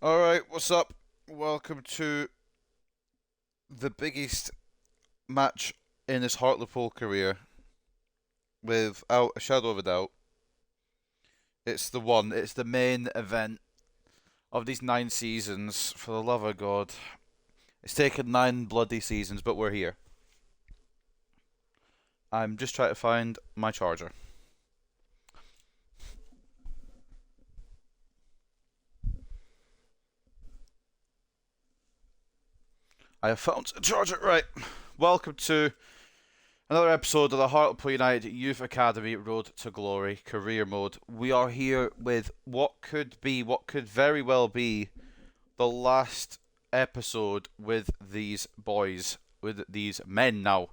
Alright, what's up? Welcome to the biggest match in his Hartlepool career, without a shadow of a doubt. It's the main event of these 9 seasons, for the love of God. It's taken 9 bloody seasons, but we're here. I'm just trying to find my charger. I have found a charger, right. Welcome to another episode of the Hartlepool United Youth Academy Road to Glory Career Mode. We are here with what could very well be the last episode with these boys, with these men now,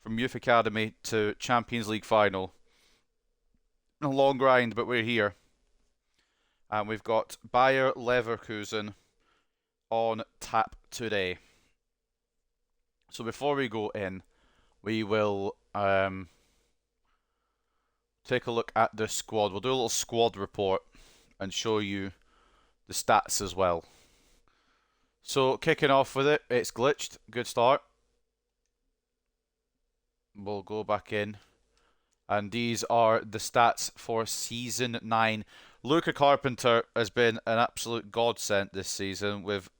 from Youth Academy to Champions League final. A long grind, but we're here. And we've got Bayer Leverkusen on tap today. So before we go in, we will take a look at the squad. We'll do a little squad report and show you the stats as well. So kicking off with it, it's glitched. Good start. We'll go back in. And these are the stats for Season 9. Luca Carpenter has been an absolute godsend this season, with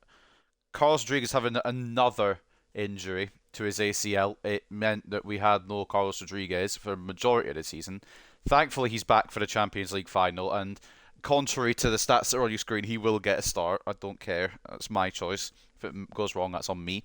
Carlos Rodriguez having another injury to his ACL. It meant that we had no Carlos Rodriguez for the majority of the season. Thankfully, he's back for the Champions League final, and contrary to the stats that are on your screen, he will get a start. I don't care. That's my choice. If it goes wrong, that's on me.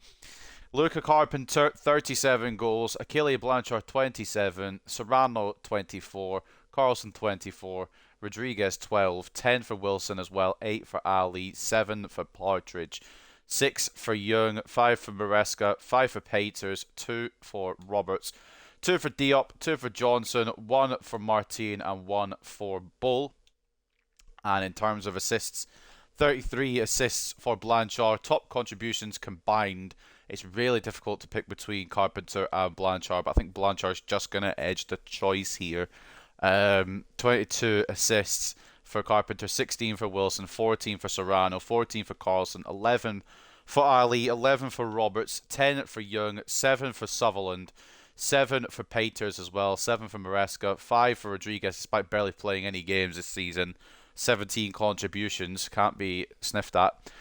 Luca Carpenter, 37 goals. Achille Blanchard, 27. Serrano, 24. Carlson, 24. Rodriguez, 12. 10 for Wilson as well. 8 for Ali. 7 for Partridge. 6 for Young. 5 for Maresca. 5 for Peters. 2 for Roberts. 2 for Diop. 2 for Johnson. 1 for Martin. And 1 for Bull. And in terms of assists, 33 assists for Blanchard. Top contributions combined. It's really difficult to pick between Carpenter and Blanchard, but I think Blanchard's just going to edge the choice here. 22 assists for Carpenter, 16 for Wilson, 14 for Serrano, 14 for Carlson, 11 for Ali, 11 for Roberts, 10 for Young, 7 for Sutherland, 7 for Peters as well, 7 for Maresca, 5 for Rodriguez, despite barely playing any games this season. 17 contributions, can't be sniffed at.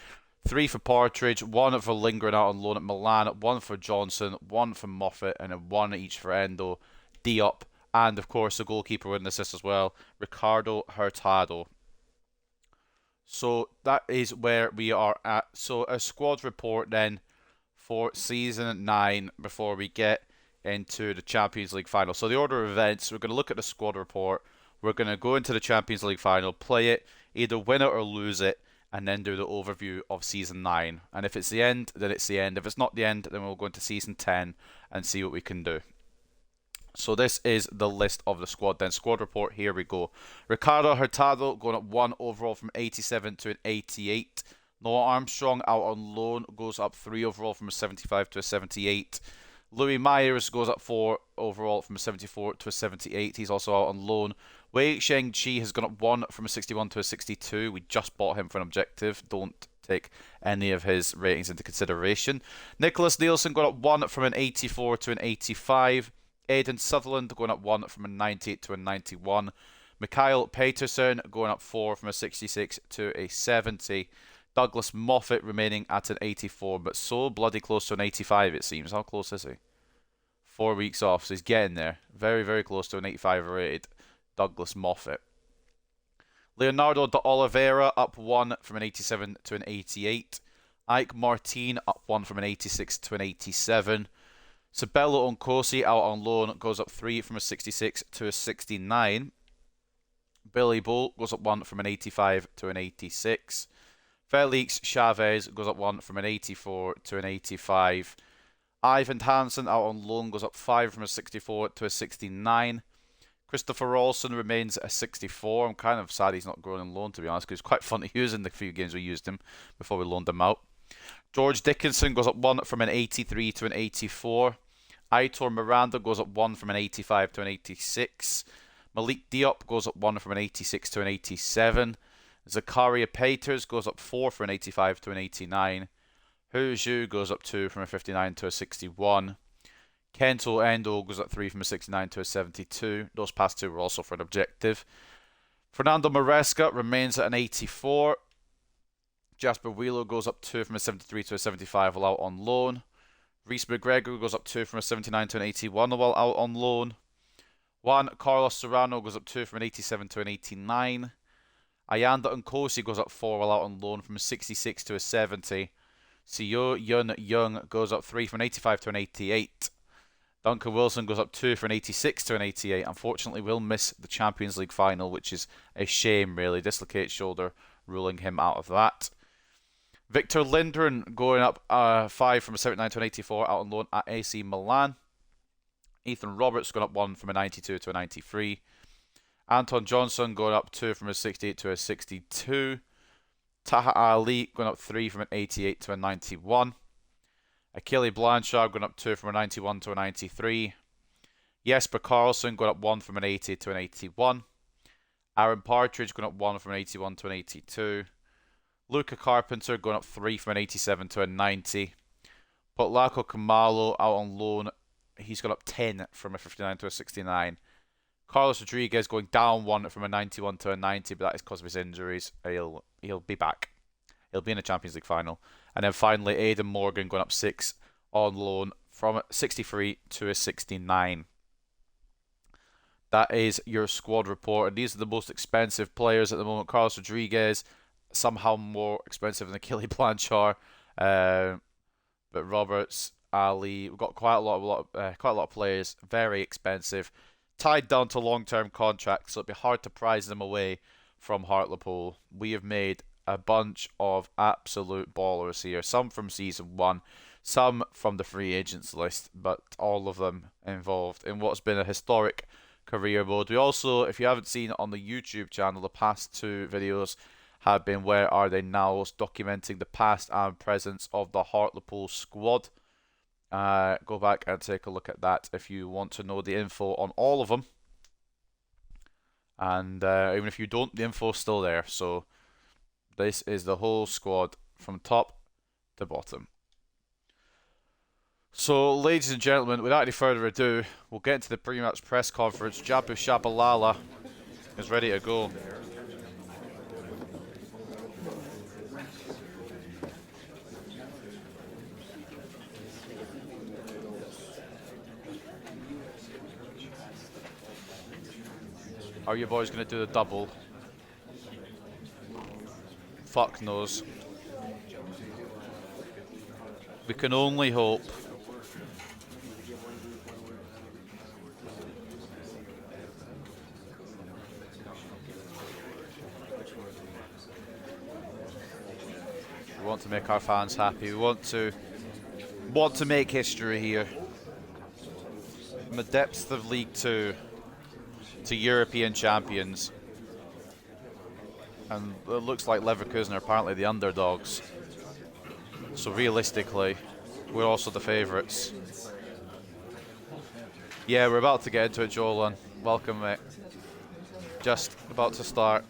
3 for Partridge, 1 for lingering out on loan at Milan, 1 for Johnson, 1 for Moffat, and then 1 each for Endo, Diop, and of course the goalkeeper with an assist as well, Ricardo Hurtado. So that is where we are at. So a squad report then for Season 9 before we get into the Champions League final. So the order of events, we're going to look at the squad report, we're going to go into the Champions League final, play it, either win it or lose it, and then do the overview of Season 9. And if it's the end, then it's the end. If it's not the end, then we'll go into Season 10 and see what we can do. So this is the list of the squad then. Squad report, here we go. Ricardo Hurtado going up 1 overall from 87 to an 88. Noah Armstrong out on loan goes up 3 overall from a 75 to a 78. Louis Myers goes up 4 overall from a 74 to a 78. He's also out on loan. Wei Sheng-chi has gone up 1 from a 61 to a 62. We just bought him for an objective. Don't take any of his ratings into consideration. Nicholas Nielsen going up 1 from an 84 to an 85. Aidan Sutherland going up 1 from a 98 to a 91. Mikhail Peterson going up 4 from a 66 to a 70. Douglas Moffat remaining at an 84, but so bloody close to an 85 it seems. How close is he? 4 weeks off, so he's getting there. Very, very close to an 85 rated Douglas Moffat. Leonardo de Oliveira up 1 from an 87 to an 88. Ike Martin up 1 from an 86 to an 87. Sabello Onkosi out on loan goes up 3 from a 66 to a 69. Billy Bull goes up 1 from an 85 to an 86. Felix Chavez goes up 1 from an 84 to an 85. Ivan Hansen out on loan goes up 5 from a 64 to a 69. Christopher Olsen remains a 64. I'm kind of sad he's not growing on loan, to be honest, because it's quite fun to use in the few games we used him before we loaned him out. George Dickinson goes up 1 from an 83 to an 84. Aitor Miranda goes up 1 from an 85 to an 86. Malik Diop goes up 1 from an 86 to an 87. Zakaria Peters goes up 4 from an 85 to an 89. Hu Zhu goes up 2 from a 59 to a 61. Kento Endo goes up 3 from a 69 to a 72. Those past two were also for an objective. Fernando Maresca remains at an 84. Jasper Wheeler goes up 2 from a 73 to a 75 while out on loan. Reece McGregor goes up 2 from a 79 to an 81 while out on loan. Juan Carlos Serrano goes up 2 from an 87 to an 89. Ayanda Nkosi goes up 4 while out on loan from a 66 to a 70. Seo Yun Young goes up 3 from an 85 to an 88. Duncan Wilson goes up 2 from an 86 to an 88. Unfortunately, will miss the Champions League final, which is a shame, really. Dislocated shoulder, ruling him out of that. Victor Lindgren going up 5 from a 79 to an 84 out on loan at AC Milan. Ethan Roberts going up 1 from a 92 to a 93. Anton Johnson going up 2 from a 68 to a 62. Taha Ali going up 3 from an 88 to a 91. Achille Blanchard going up 2 from a 91 to a 93. Jesper Karlsson going up 1 from an 80 to an 81. Aaron Partridge going up 1 from an 81 to an 82. Luca Carpenter going up 3 from an 87 to a 90. Potlako Kamalo out on loan. He's gone up 10 from a 59 to a 69. Carlos Rodriguez going down 1 from a 91 to a 90, but that is because of his injuries. He'll be back. He'll be in a Champions League final. And then finally, Aidan Morgan going up 6 on loan from a 63 to a 69. That is your squad report. And these are the most expensive players at the moment. Carlos Rodriguez, somehow more expensive than Achille Blanchard. But Roberts, Ali, we've got quite a lot of players, very expensive, tied down to long-term contracts, so it'd be hard to prize them away from Hartlepool. We have made a bunch of absolute ballers here, some from Season 1, some from the free agents list, but all of them involved in what's been a historic career mode. We also, if you haven't seen it on the YouTube channel, the past 2 videos have been Where Are They Now, documenting the past and presence of the Hartlepool squad. Go back and take a look at that if you want to know the info on all of them. And even if you don't, the info's still there. So this is the whole squad from top to bottom. So, ladies and gentlemen, without any further ado, we'll get into the pre-match press conference. Jabu Shabalala is ready to go. Are you boys going to do the double? Fuck knows. We can only hope. We want to make our fans happy. We want to make history here. From the depths of League 2 to European champions. And it looks like Leverkusen are apparently the underdogs. So realistically, we're also the favourites. Yeah, we're about to get into it, Jolan. Welcome, mate. Just about to start.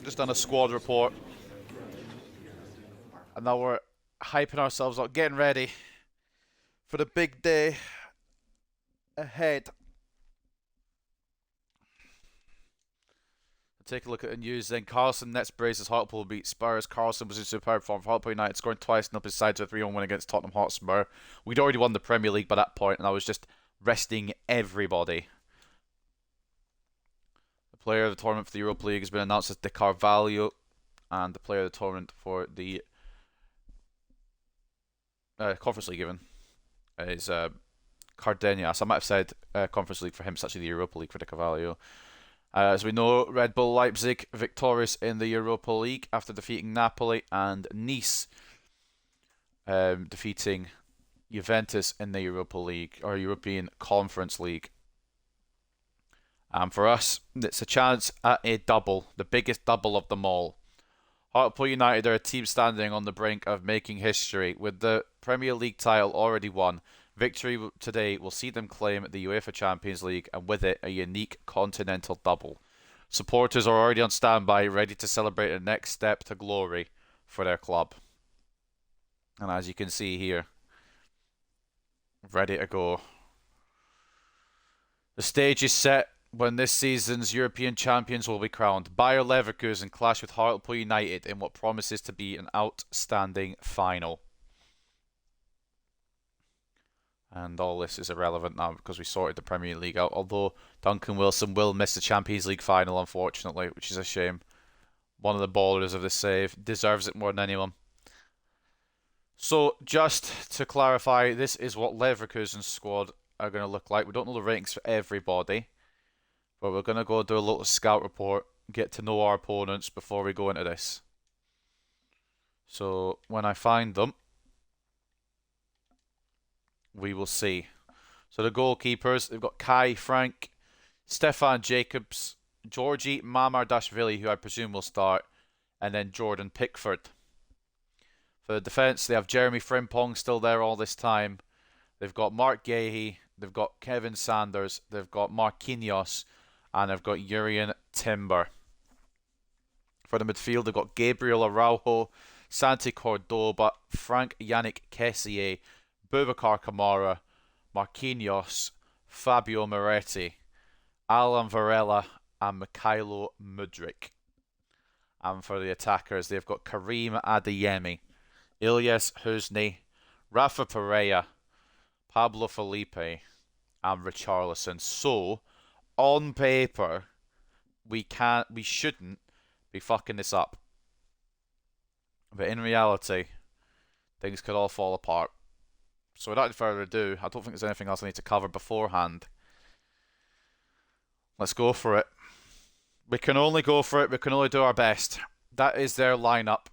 Just done a squad report. And now we're hyping ourselves up, getting ready for the big day ahead. Take a look at the news then. Carlson nets braces. Hartlepool beat Spurs. Carlson was in superb form for Hartlepool United, scoring twice and up his side to a 3-1 win against Tottenham Hotspur. We'd already won the Premier League by that point, and I was just resting everybody. The player of the tournament for the Europa League has been announced as De Carvalho, and the player of the tournament for the Conference League even is Cardenas. I might have said Conference League for him, it's actually the Europa League for De Carvalho. As we know, Red Bull Leipzig victorious in the Europa League after defeating Napoli, and Nice defeating Juventus in the Europa League, or European Conference League. And for us, it's a chance at a double, the biggest double of them all. Hartlepool United are a team standing on the brink of making history. With the Premier League title already won, victory today will see them claim the UEFA Champions League, and with it, a unique continental double. Supporters are already on standby, ready to celebrate the next step to glory for their club. And as you can see here, ready to go. The stage is set when this season's European champions will be crowned. Bayer Leverkusen clash with Hartlepool United in what promises to be an outstanding final. And all this is irrelevant now because we sorted the Premier League out. Although Duncan Wilson will miss the Champions League final, unfortunately, which is a shame. One of the ballers of the save deserves it more than anyone. So, just to clarify, this is what Leverkusen's squad are going to look like. We don't know the rankings for everybody, but we're going to go do a little scout report, get to know our opponents before we go into this. So, when I find them, we will see. So the goalkeepers, they've got Kai Frank, Stefan Jacobs, Georgi Mamardashvili, who I presume will start, and then Jordan Pickford. For the defence, they have Jeremy Frimpong still there all this time. They've got Mark Gahey, they've got Kevin Sanders, they've got Marquinhos, and they've got Jurrien Timber. For the midfield, they've got Gabriel Araujo, Santi Cordoba, Frank Yannick Kessié, Boubacar Kamara, Marquinhos, Fabio Moretti, Alan Varela, and Mikhailo Mudryk. And for the attackers, they've got Karim Adeyemi, Ilyas Husni, Rafa Pereira, Pablo Felipe, and Richarlison. So, on paper, we shouldn't be fucking this up. But in reality, things could all fall apart. So without further ado, I don't think there's anything else I need to cover beforehand. Let's go for it. We can only go for it. We can only do our best. That is their lineup.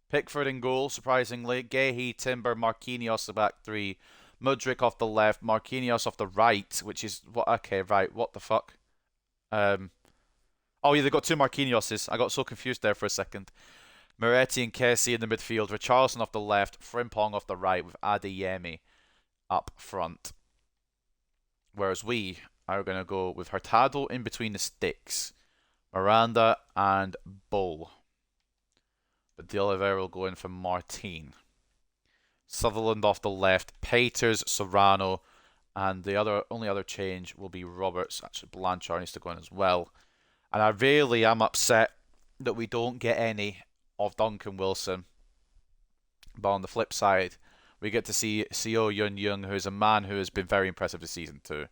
Pickford in goal, surprisingly. Gahey, Timber, Marquinhos the back three. Mudryk off the left. Marquinhos off the right, which is what? Okay, right. What the fuck? Oh yeah, they've got two Marquinhoses. I got so confused there for a second. Moretti and Kessie in the midfield. Richarlison off the left. Frimpong off the right with Adeyemi up front. Whereas we are going to go with Hurtado in between the sticks. Miranda and Bull. But De Oliveira will go in for Martin. Sutherland off the left. Peters, Serrano. And the only other change will be Roberts. Actually, Blanchard needs to go in as well. And I really am upset that we don't get any of Duncan Wilson. But on the flip side, we get to see Seo Yun-Young, who is a man who has been very impressive this season too.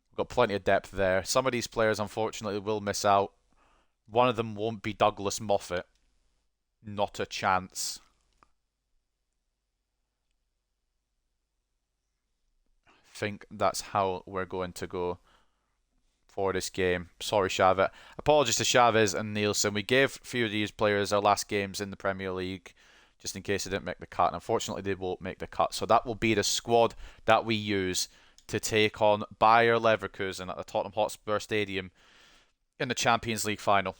We've got plenty of depth there. Some of these players, unfortunately, will miss out. One of them won't be Douglas Moffat. Not a chance. I think that's how we're going to go for this game. Sorry, Chavez. Apologies to Chavez and Nielsen. We gave a few of these players their last games in the Premier League, just in case they didn't make the cut. And unfortunately, they won't make the cut. So that will be the squad that we use to take on Bayer Leverkusen at the Tottenham Hotspur Stadium in the Champions League final.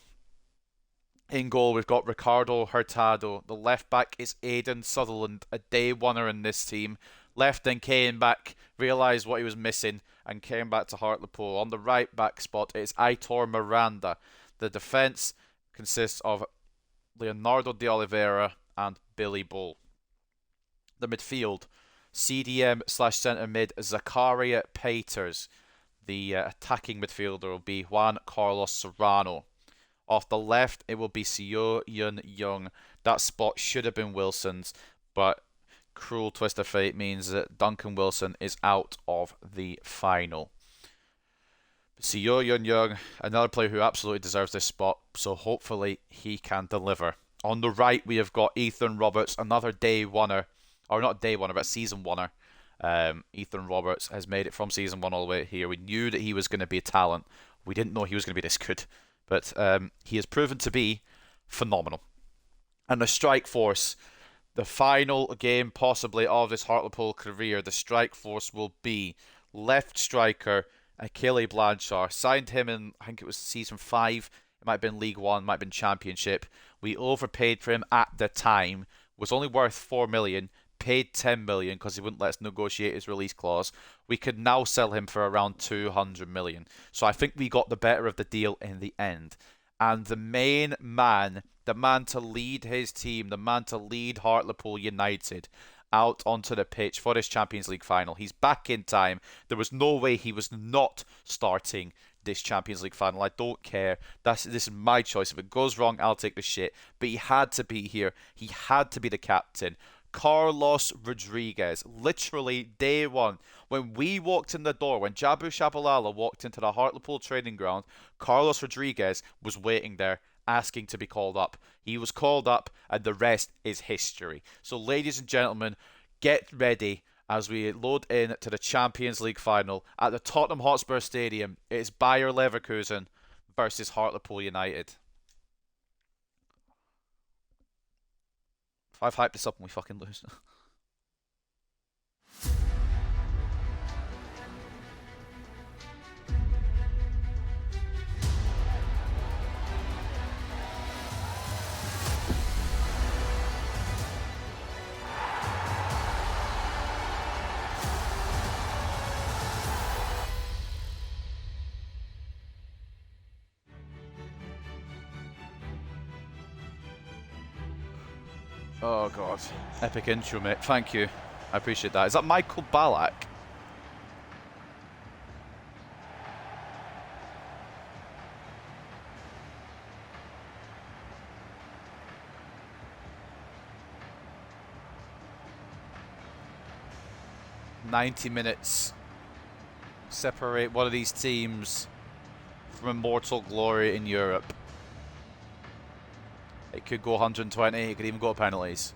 In goal, we've got Ricardo Hurtado. The left back is Aidan Sutherland, a day oneer in this team. Left and came back, realised what he was missing, and came back to Hartlepool. On the right back spot, it's Aitor Miranda. The defence consists of Leonardo de Oliveira and Billy Bull. The midfield, CDM/centre mid Zakaria Peters. The attacking midfielder will be Juan Carlos Serrano. Off the left, it will be Seo Yun-Young. That spot should have been Wilson's, but cruel twist of fate means that Duncan Wilson is out of the final. Seo Yun-Young, another player who absolutely deserves this spot, so hopefully he can deliver. On the right, we have got Ethan Roberts, another day oneer, or not day oneer, but season oneer. Ethan Roberts has made it from season one all the way here. We knew that he was going to be a talent. We didn't know he was going to be this good, but he has proven to be phenomenal. And the strike force, the final game possibly of this Hartlepool career, the strike force will be left striker Achille Blanchard. Signed him in, I think it was season 5. It might have been League 1, might have been Championship. We overpaid for him at the time. Was only worth 4 million. paid 10 million because he wouldn't let us negotiate his release clause. We could now sell him for around 200 million. So I think we got the better of the deal in the end. And the main man, the man to lead his team, the man to lead Hartlepool United out onto the pitch for this Champions League final. He's back in time. There was no way he was not starting this Champions League final. I don't care. This is my choice. If it goes wrong, I'll take the shit. But he had to be here. He had to be the captain. Carlos Rodriguez, literally day one, when we walked in the door, when Jabu Shabalala walked into the Hartlepool training ground, Carlos Rodriguez was waiting there, asking to be called up. He was called up, and the rest is history. So, ladies and gentlemen, get ready as we load in to the Champions League final at the Tottenham Hotspur Stadium. It's Bayer Leverkusen versus Hartlepool United. If I've hyped this up and we fucking lose. Oh god. Epic intro, mate. Thank you. I appreciate that. Is that Michael Ballack? "90 minutes separate one of these teams from immortal glory in Europe." It could go 120, it could even go to penalties.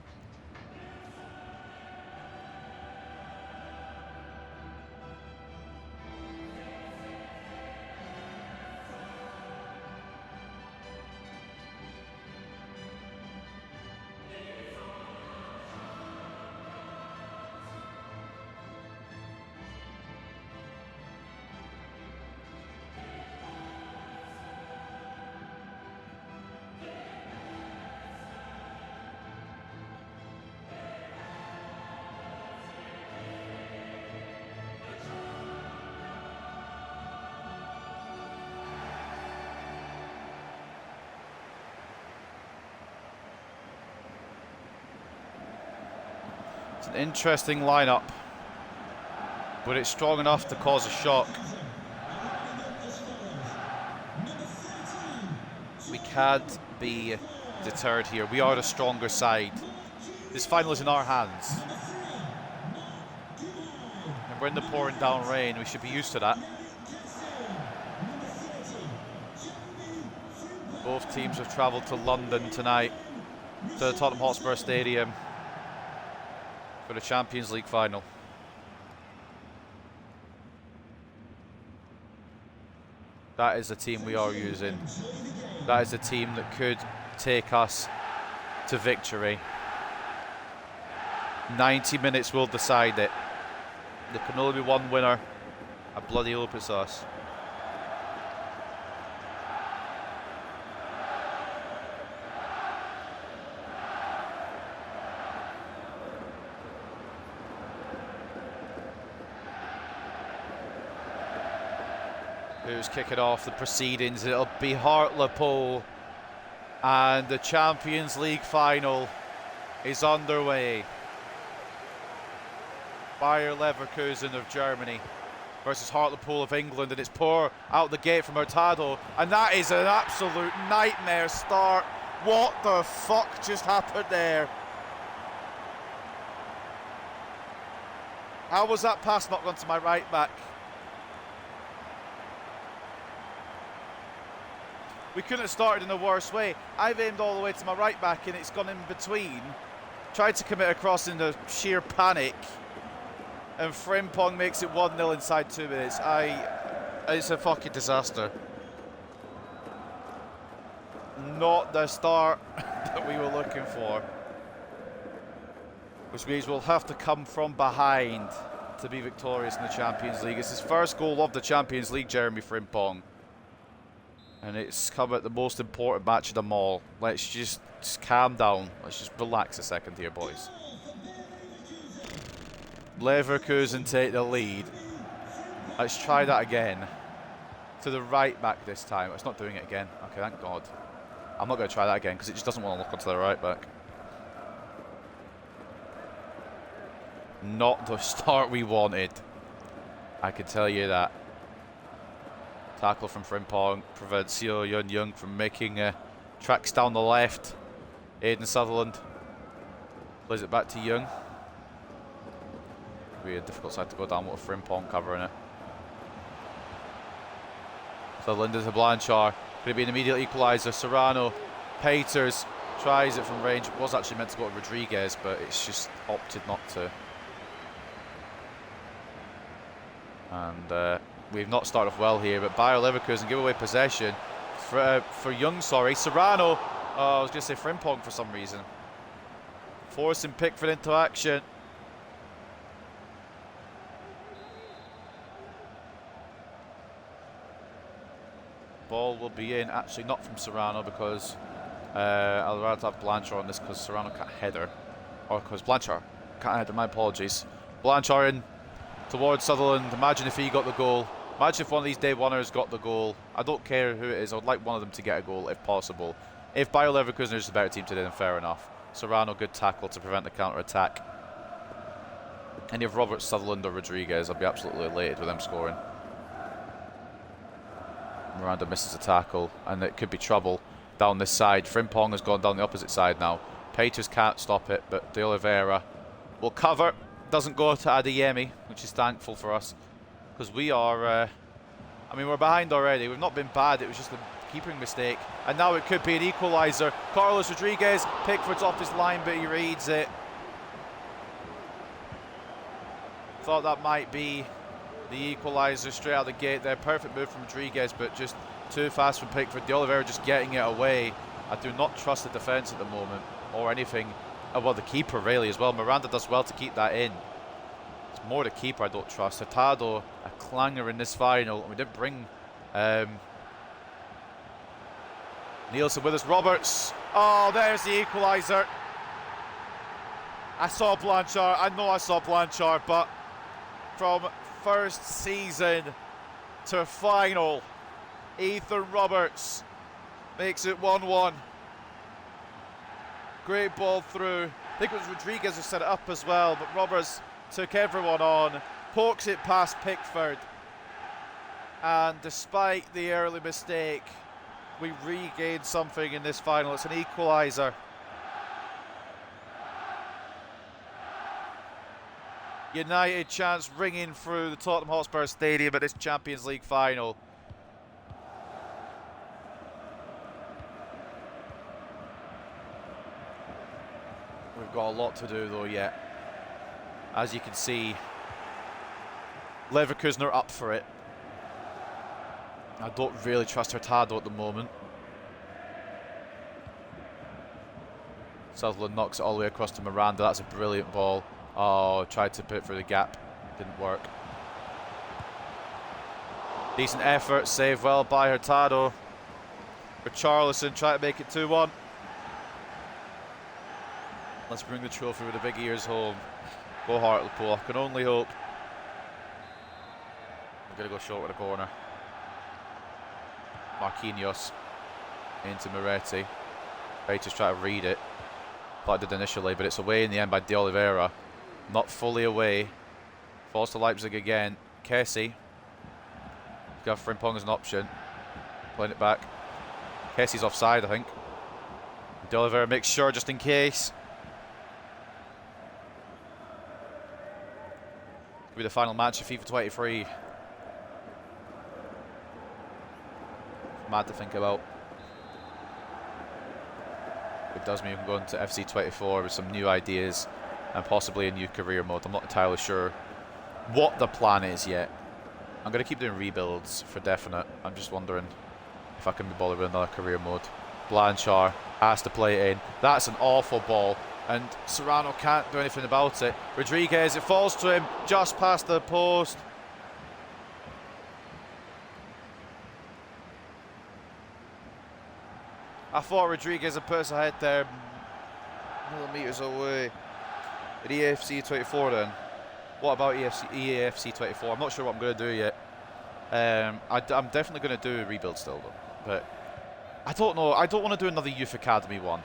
It's an interesting lineup, but it's strong enough to cause a shock. We can't be deterred here. We are the stronger side. This final is in our hands. And we're in the pouring down rain. We should be used to that. Both teams have travelled to London tonight, to the Tottenham Hotspur Stadium, for the Champions League final. That is the team we are using. That is the team that could take us to victory. 90 minutes will decide it. There can only be one winner. I bloody hope it's us. Who's kicking off the proceedings? It'll be Hartlepool, and the Champions League final is underway. Bayer Leverkusen of Germany versus Hartlepool of England, and it's poor out the gate from Hurtado, and that is an absolute nightmare start. What the fuck just happened there? How was that pass not gone to my right back? We couldn't have started in a worse way. I've aimed all the way to my right back and it's gone in between. Tried to commit a cross in the sheer panic. And Frimpong makes it 1-0 inside 2 minutes. It's a fucking disaster. Not the start that we were looking for. Which means we'll have to come from behind to be victorious in the Champions League. It's his first goal of the Champions League, Jeremy Frimpong. And it's come at the most important match of them all. Let's just calm down. Let's just relax a second here, boys. Leverkusen take the lead. Let's try that again. To the right back this time. It's not doing it again. Okay, thank God. I'm not going to try that again because it just doesn't want to look onto the right back. Not the start we wanted. I can tell you that. Tackle from Frimpong prevents Seo Yun-Young from making tracks down the left. Aidan Sutherland plays it back to Young. Be a difficult side to go down with Frimpong covering it. Sutherland is a Blanchard. Could it be an immediate equaliser? Serrano, Peters tries it from range. It was actually meant to go to Rodriguez, but it's just opted not to. And we've not started off well here, but Bayer Leverkusen give away possession for Young. Sorry, Serrano. Oh, I was going to say Frimpong for some reason. Forcing Pickford into action. Ball will be in, actually not from Serrano because I'd rather have Blanchard on this because Serrano can't header. Or because Blanchard can't header, my apologies. Blanchard in towards Sutherland. Imagine if he got the goal. Imagine if one of these day oneers got the goal. I don't care who it is, I would like one of them to get a goal if possible. If Bayer Leverkusen is the better team today, then fair enough. Serrano, good tackle to prevent the counter-attack. Any of Roberts, Sutherland or Rodriguez, I'd be absolutely elated with them scoring. Miranda misses a tackle, and it could be trouble down this side. Frimpong has gone down the opposite side now. Peters can't stop it, but De Oliveira will cover. Doesn't go to Adeyemi, which is thankful for us, because we are, I mean, we're behind already. We've not been bad, it was just a keeping mistake. And now it could be an equaliser. Carlos Rodriguez, Pickford's off his line, but he reads it. Thought that might be the equaliser straight out the gate there. Perfect move from Rodriguez, but just too fast from Pickford. De Oliveira just getting it away. I do not trust the defence at the moment, or anything. Well, the keeper really as well. Miranda does well to keep that in. It's more the keeper I don't trust. Hurtado, a clanger in this final. We didn't bring Nielsen with us. Roberts. Oh, there's the equaliser. I saw Blanchard. I know I saw Blanchard, but from first season to final, Ethan Roberts makes it 1-1. Great ball through. I think it was Rodriguez who set it up as well, but Roberts took everyone on, pokes it past Pickford, and despite the early mistake, we regained something in this final. It's an equaliser. United chants ringing through the Tottenham Hotspur Stadium at this Champions League final. We've got a lot to do though yet. As you can see, Leverkusen are up for it. I don't really trust Hurtado at the moment. Sutherland knocks it all the way across to Miranda. That's a brilliant ball. Oh, tried to put it through the gap. Didn't work. Decent effort. Saved well by Hurtado. Richarlison trying to make it 2-1. Let's bring the trophy with the big ears home. Go Hartlepool. I can only hope. I'm going to go short with a corner. Marquinhos into Moretti. Peters trying to read it. Thought I did initially, but it's away in the end by De Oliveira. Not fully away. Falls to Leipzig again. Kessie. Got Frimpong as an option. Playing it back. Kessie's offside, I think. De Oliveira makes sure just in case. Could be the final match of FIFA 23. Mad to think about. It does mean we can go into FC 24 with some new ideas and possibly a new career mode. I'm not entirely sure what the plan is yet. I'm going to keep doing rebuilds for definite. I'm just wondering if I can be bothered with another career mode. Blanchard has to play it in. That's an awful ball, and Serrano can't do anything about it. Rodriguez, it falls to him just past the post. I thought Rodriguez had put us ahead there, millimeters away. At EFC 24 then. What about EAFC 24? I'm not sure what I'm going to do yet. I'm definitely going to do a rebuild still, though. But I don't know. I don't want to do another Youth Academy one.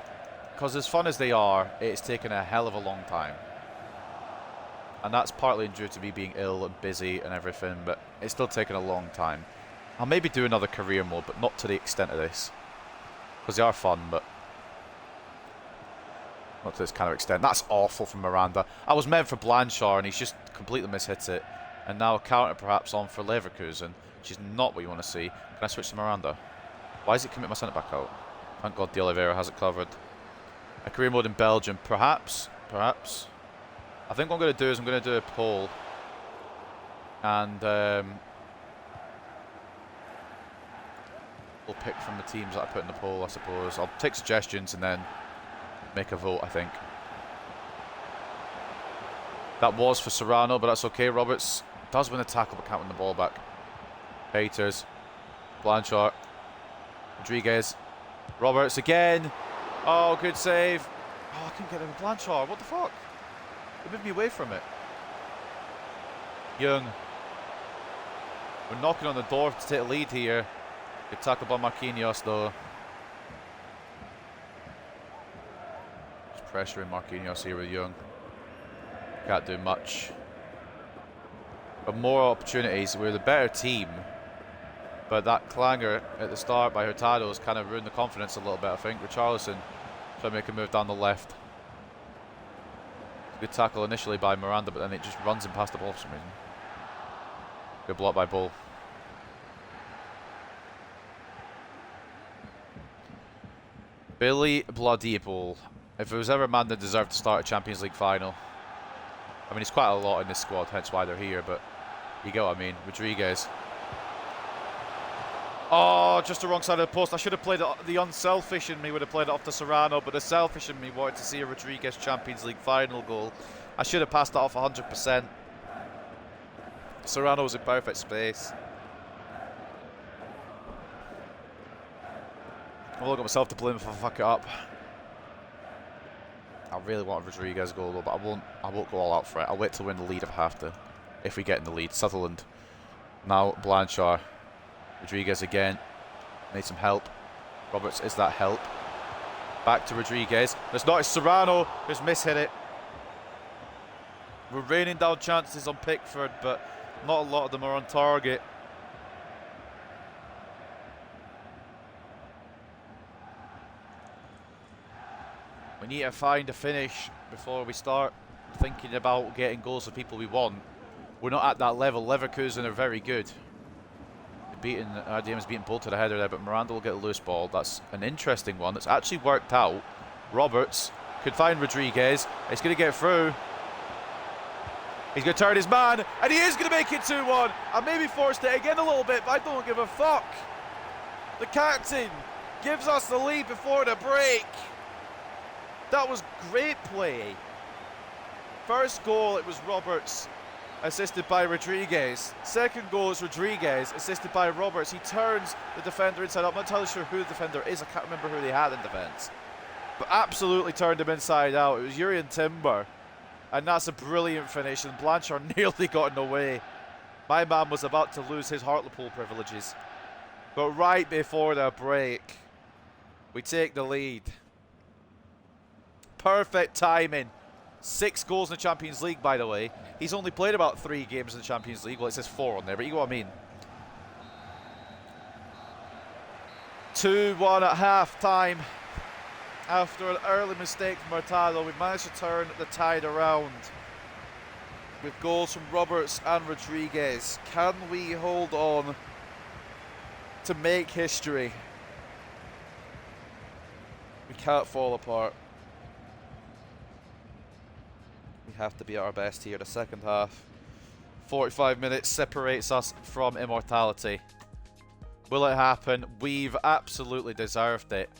Because as fun as they are, it's taken a hell of a long time. And that's partly due to me being ill and busy and everything, but it's still taken a long time. I'll maybe do another career mode, but not to the extent of this. Because they are fun, but not to this kind of extent. That's awful from Miranda. I was meant for Blanchard, and he's just completely mishit it. And now a counter perhaps on for Leverkusen, which is not what you want to see. Can I switch to Miranda? Why does it commit my centre-back out? Thank God De Oliveira has it covered. A career mode in Belgium, perhaps. Perhaps. I think what I'm going to do is I'm going to do a poll. And we'll pick from the teams that I put in the poll, I suppose. I'll take suggestions and then make a vote, I think. That was for Serrano, but that's okay. Roberts does win a tackle, but can't win the ball back. Peters. Blanchard. Rodriguez. Roberts again. Oh, good save. Oh, I couldn't get him with Blanchard. What the fuck? They moved me away from it. Young. We're knocking on the door to take a lead here. Good tackle by Marquinhos, though. Just pressuring Marquinhos here with Young. Can't do much. But more opportunities. We're the better team. But that clanger at the start by Hurtado has kind of ruined the confidence a little bit, I think. Richarlison trying to make a move down the left. Good tackle initially by Miranda, but then it just runs him past the ball for some reason. Good block by Bull. Billy Bloody Bull. If there was ever a man that deserved to start a Champions League final. I mean, he's quite a lot in this squad, hence why they're here, but you get what I mean. Rodriguez. Oh, just the wrong side of the post. I should have played it. The unselfish in me would have played it off to Serrano, but the selfish in me wanted to see a Rodriguez Champions League final goal. I should have passed that off 100%. Serrano was in perfect space. I've only got myself to blame if I fuck it up. I really want a Rodriguez goal though, but I won't go all out for it. I'll wait till we're in the lead if I have to. If we get in the lead. Sutherland. Now Blanchard. Rodriguez again. Need some help. Roberts is that help. Back to Rodriguez. It's not, it's Serrano who's mishit it. We're raining down chances on Pickford, but not a lot of them are on target. We need to find a finish before we start thinking about getting goals for people we want. We're not at that level. Leverkusen are very good. RDM has beaten Bull to the header there, but Miranda will get a loose ball. That's an interesting one. That's actually worked out. Roberts could find Rodriguez. He's going to get through. He's going to turn his man, and he is going to make it 2-1. I maybe forced it again a little bit, but I don't give a fuck. The captain gives us the lead before the break. That was great play. First goal, it was Roberts, assisted by Rodriguez. Second goal is Rodriguez, assisted by Roberts. He turns the defender inside out. I'm not entirely sure who the defender is. I can't remember who they had in defence. But absolutely turned him inside out. It was Urian Timber. And that's a brilliant finish. And Blanchard nearly got in the way. My man was about to lose his Hartlepool privileges. But right before the break, we take the lead. Perfect timing. 6 goals in the Champions League, by the way. He's only played about 3 games in the Champions League. Well, it says 4 on there, but you know what I mean. 2-1 at half-time. After an early mistake from Hurtado, we've managed to turn the tide around with goals from Roberts and Rodriguez. Can we hold on to make history? We can't fall apart. We have to be at our best here. The second half, 45 minutes separates us from immortality. Will it happen? We've absolutely deserved it.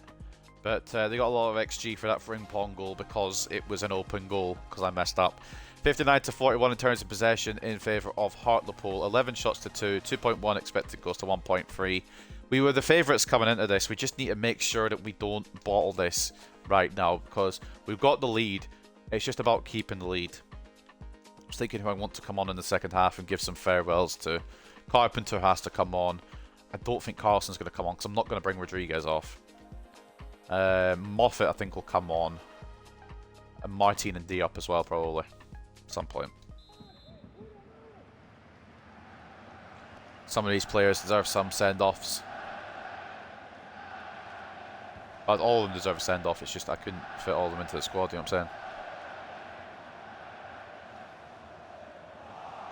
But they got a lot of XG for that Frimpong goal because it was an open goal, because I messed up. 59-41 in terms of possession in favour of Hartlepool. 11 shots to 2, 2.1 expected goals to 1.3. We were the favourites coming into this. We just need to make sure that we don't bottle this right now, because we've got the lead. It's just about keeping the lead. was thinking who I want to come on in the second half and give some farewells to. Carpenter has to come on. I don't think Carlson's going to come on because I'm not going to bring Rodriguez off. Moffat, I think, will come on. And Martin and D up as well, probably. At some point. Some of these players deserve some send-offs. But all of them deserve a send-off. It's just I couldn't fit all of them into the squad, you know what I'm saying?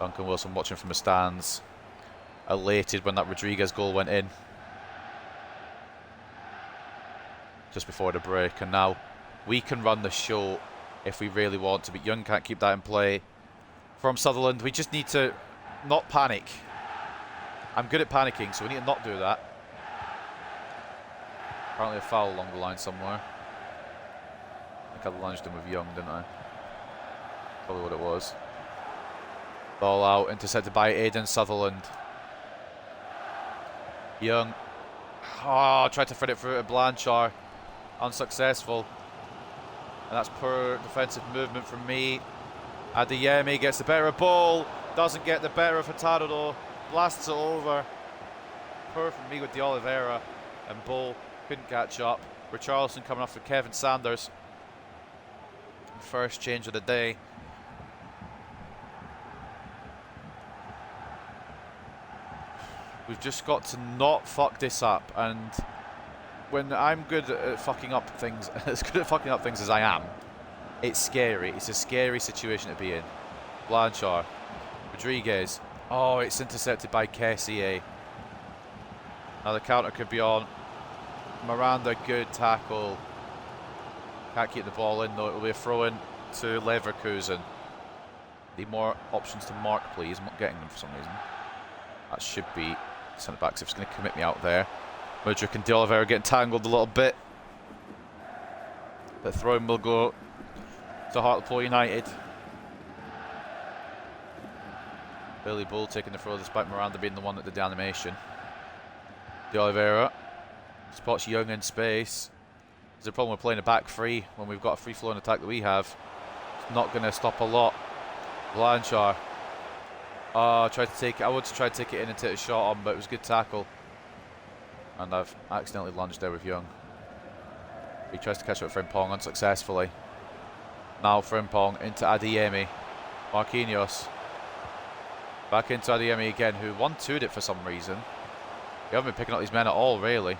Duncan Wilson watching from the stands. Elated when that Rodriguez goal went in. Just before the break. And now we can run the show if we really want to. But Young can't keep that in play. From Sutherland, we just need to not panic. I'm good at panicking, so we need to not do that. Apparently a foul along the line somewhere. I think I lunged him with Young, didn't I? Probably what it was. Ball out, intercepted by Aidan Sutherland. Young. Oh, tried to thread it through to Blanchard. Unsuccessful. And that's poor defensive movement from me. Adeyemi gets the better of ball. Doesn't get the better of Hurtado though. Blasts it over. Poor from me with De Oliveira. And Bull couldn't catch up. Richarlison coming off for Kevin Sanders. First change of the day. We've just got to not fuck this up, and when I'm good at fucking up things, as good at fucking up things as I am, it's scary. It's a scary situation to be in. Blanchard, Rodriguez. Oh, it's intercepted by Kessié. Now the counter could be on. Miranda, good tackle. Can't keep the ball in though. It'll be a throw-in to Leverkusen. Need more options to mark, please. I'm not getting them for some reason. That should be centre backs if it's going to commit me out there. Mudryk and De Oliveira getting tangled a little bit. The throw-in will go to Hartlepool United. Billy Bull taking the throw despite Miranda being the one that did the animation. De Oliveira spots Young in space. There's a problem with playing a back three when we've got a free-flowing attack that we have. It's not going to stop a lot. Blanchard. Oh, tried to take it. I wanted to try to take it in and take a shot on, but it was a good tackle. And I've accidentally lunged there with Young. He tries to catch up with Frimpong unsuccessfully. Now Frimpong into Adeyemi. Marquinhos. Back into Adeyemi again, who 1-2'd it for some reason. We haven't been picking up these men at all, really.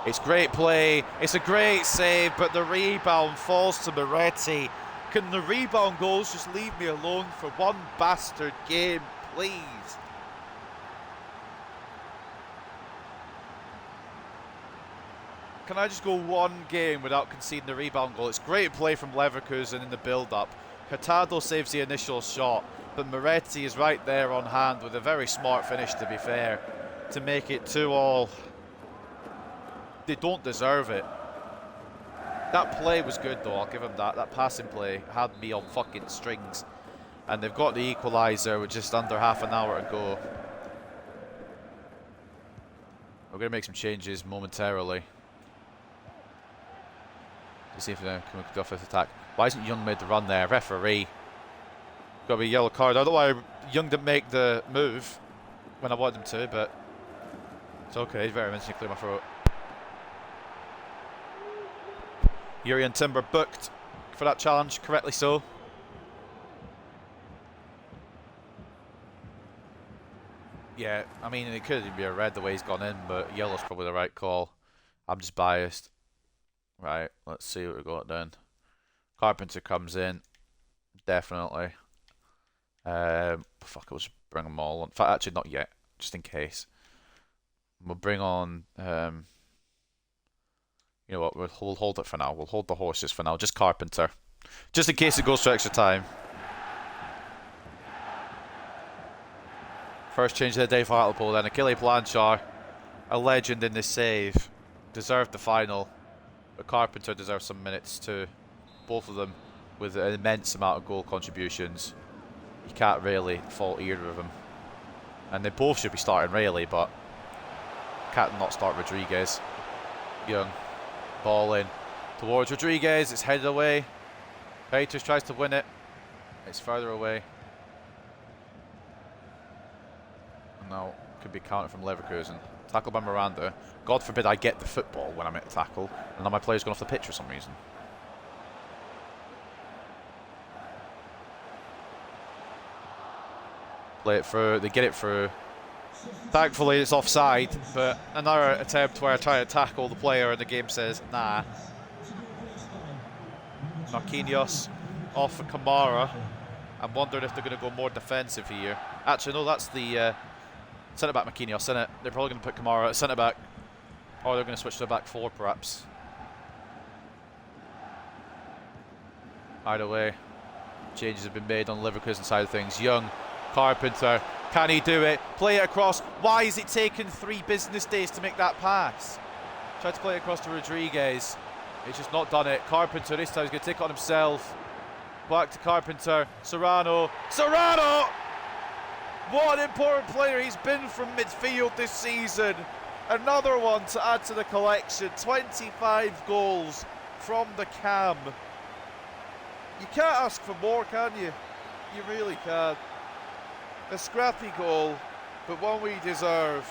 It's great play. It's a great save, but the rebound falls to Moretti. Can the rebound goals just leave me alone for one bastard game, please? Can I just go one game without conceding the rebound goal? It's great play from Leverkusen in the build-up. Hurtado saves the initial shot, but Moretti is right there on hand with a very smart finish, to be fair, to make it 2-2. They don't deserve it. That play was good though, I'll give him that. That passing play had me on fucking strings. And they've got the equaliser with just under half an hour to go. We're going to make some changes momentarily. To see if we can go off this attack. Why isn't Young made the run there? Referee. Got to be a yellow card. I don't know why Young didn't make the move when I wanted him to, but it's okay. He's very mentioned to clear my throat. Jurrien Timber booked for that challenge, correctly so. Yeah, I mean, it could be a red the way he's gone in, but yellow's probably the right call. I'm just biased. Right, let's see what we got then. Carpenter comes in, definitely. Fuck, we'll just bring them all on. In fact, actually, not yet, just in case. We'll bring on. You know what, we'll hold it for now. We'll hold the horses for now. Just Carpenter. Just in case it goes to extra time. First change of the day for Hartlepool then. Achille Blanchard, a legend in this save. Deserved the final. But Carpenter deserves some minutes too. Both of them with an immense amount of goal contributions. You can't really fault either of them. And they both should be starting really, but can't not start Rodriguez. Young. Ball in towards Rodriguez, it's headed away. Peters tries to win it. It's further away. No, could be counted from Leverkusen. Tackle by Miranda. God forbid I get the football when I'm at the tackle, and now my player's gone off the pitch for some reason. Play it through. They get it through. Thankfully, it's offside, but another attempt where I try to tackle the player and the game says, nah. Marquinhos off of Kamara. I'm wondering if they're going to go more defensive here. Actually, no, that's the centre-back Marquinhos, isn't it? They're probably going to put Kamara at centre-back. Or they're going to switch to a back four, perhaps. Either way, changes have been made on the Leverkusen side of things. Young, Carpenter, can he do it? Play it across. Why is it taking 3 business days to make that pass? Tried to play it across to Rodriguez. He's just not done it. Carpenter this time is going to take it on himself. Back to Carpenter. Serrano. Serrano! What an important player he's been from midfield this season. Another one to add to the collection. 25 goals from the cam. You can't ask for more, can you? You really can't. A scrappy goal, but one we deserve.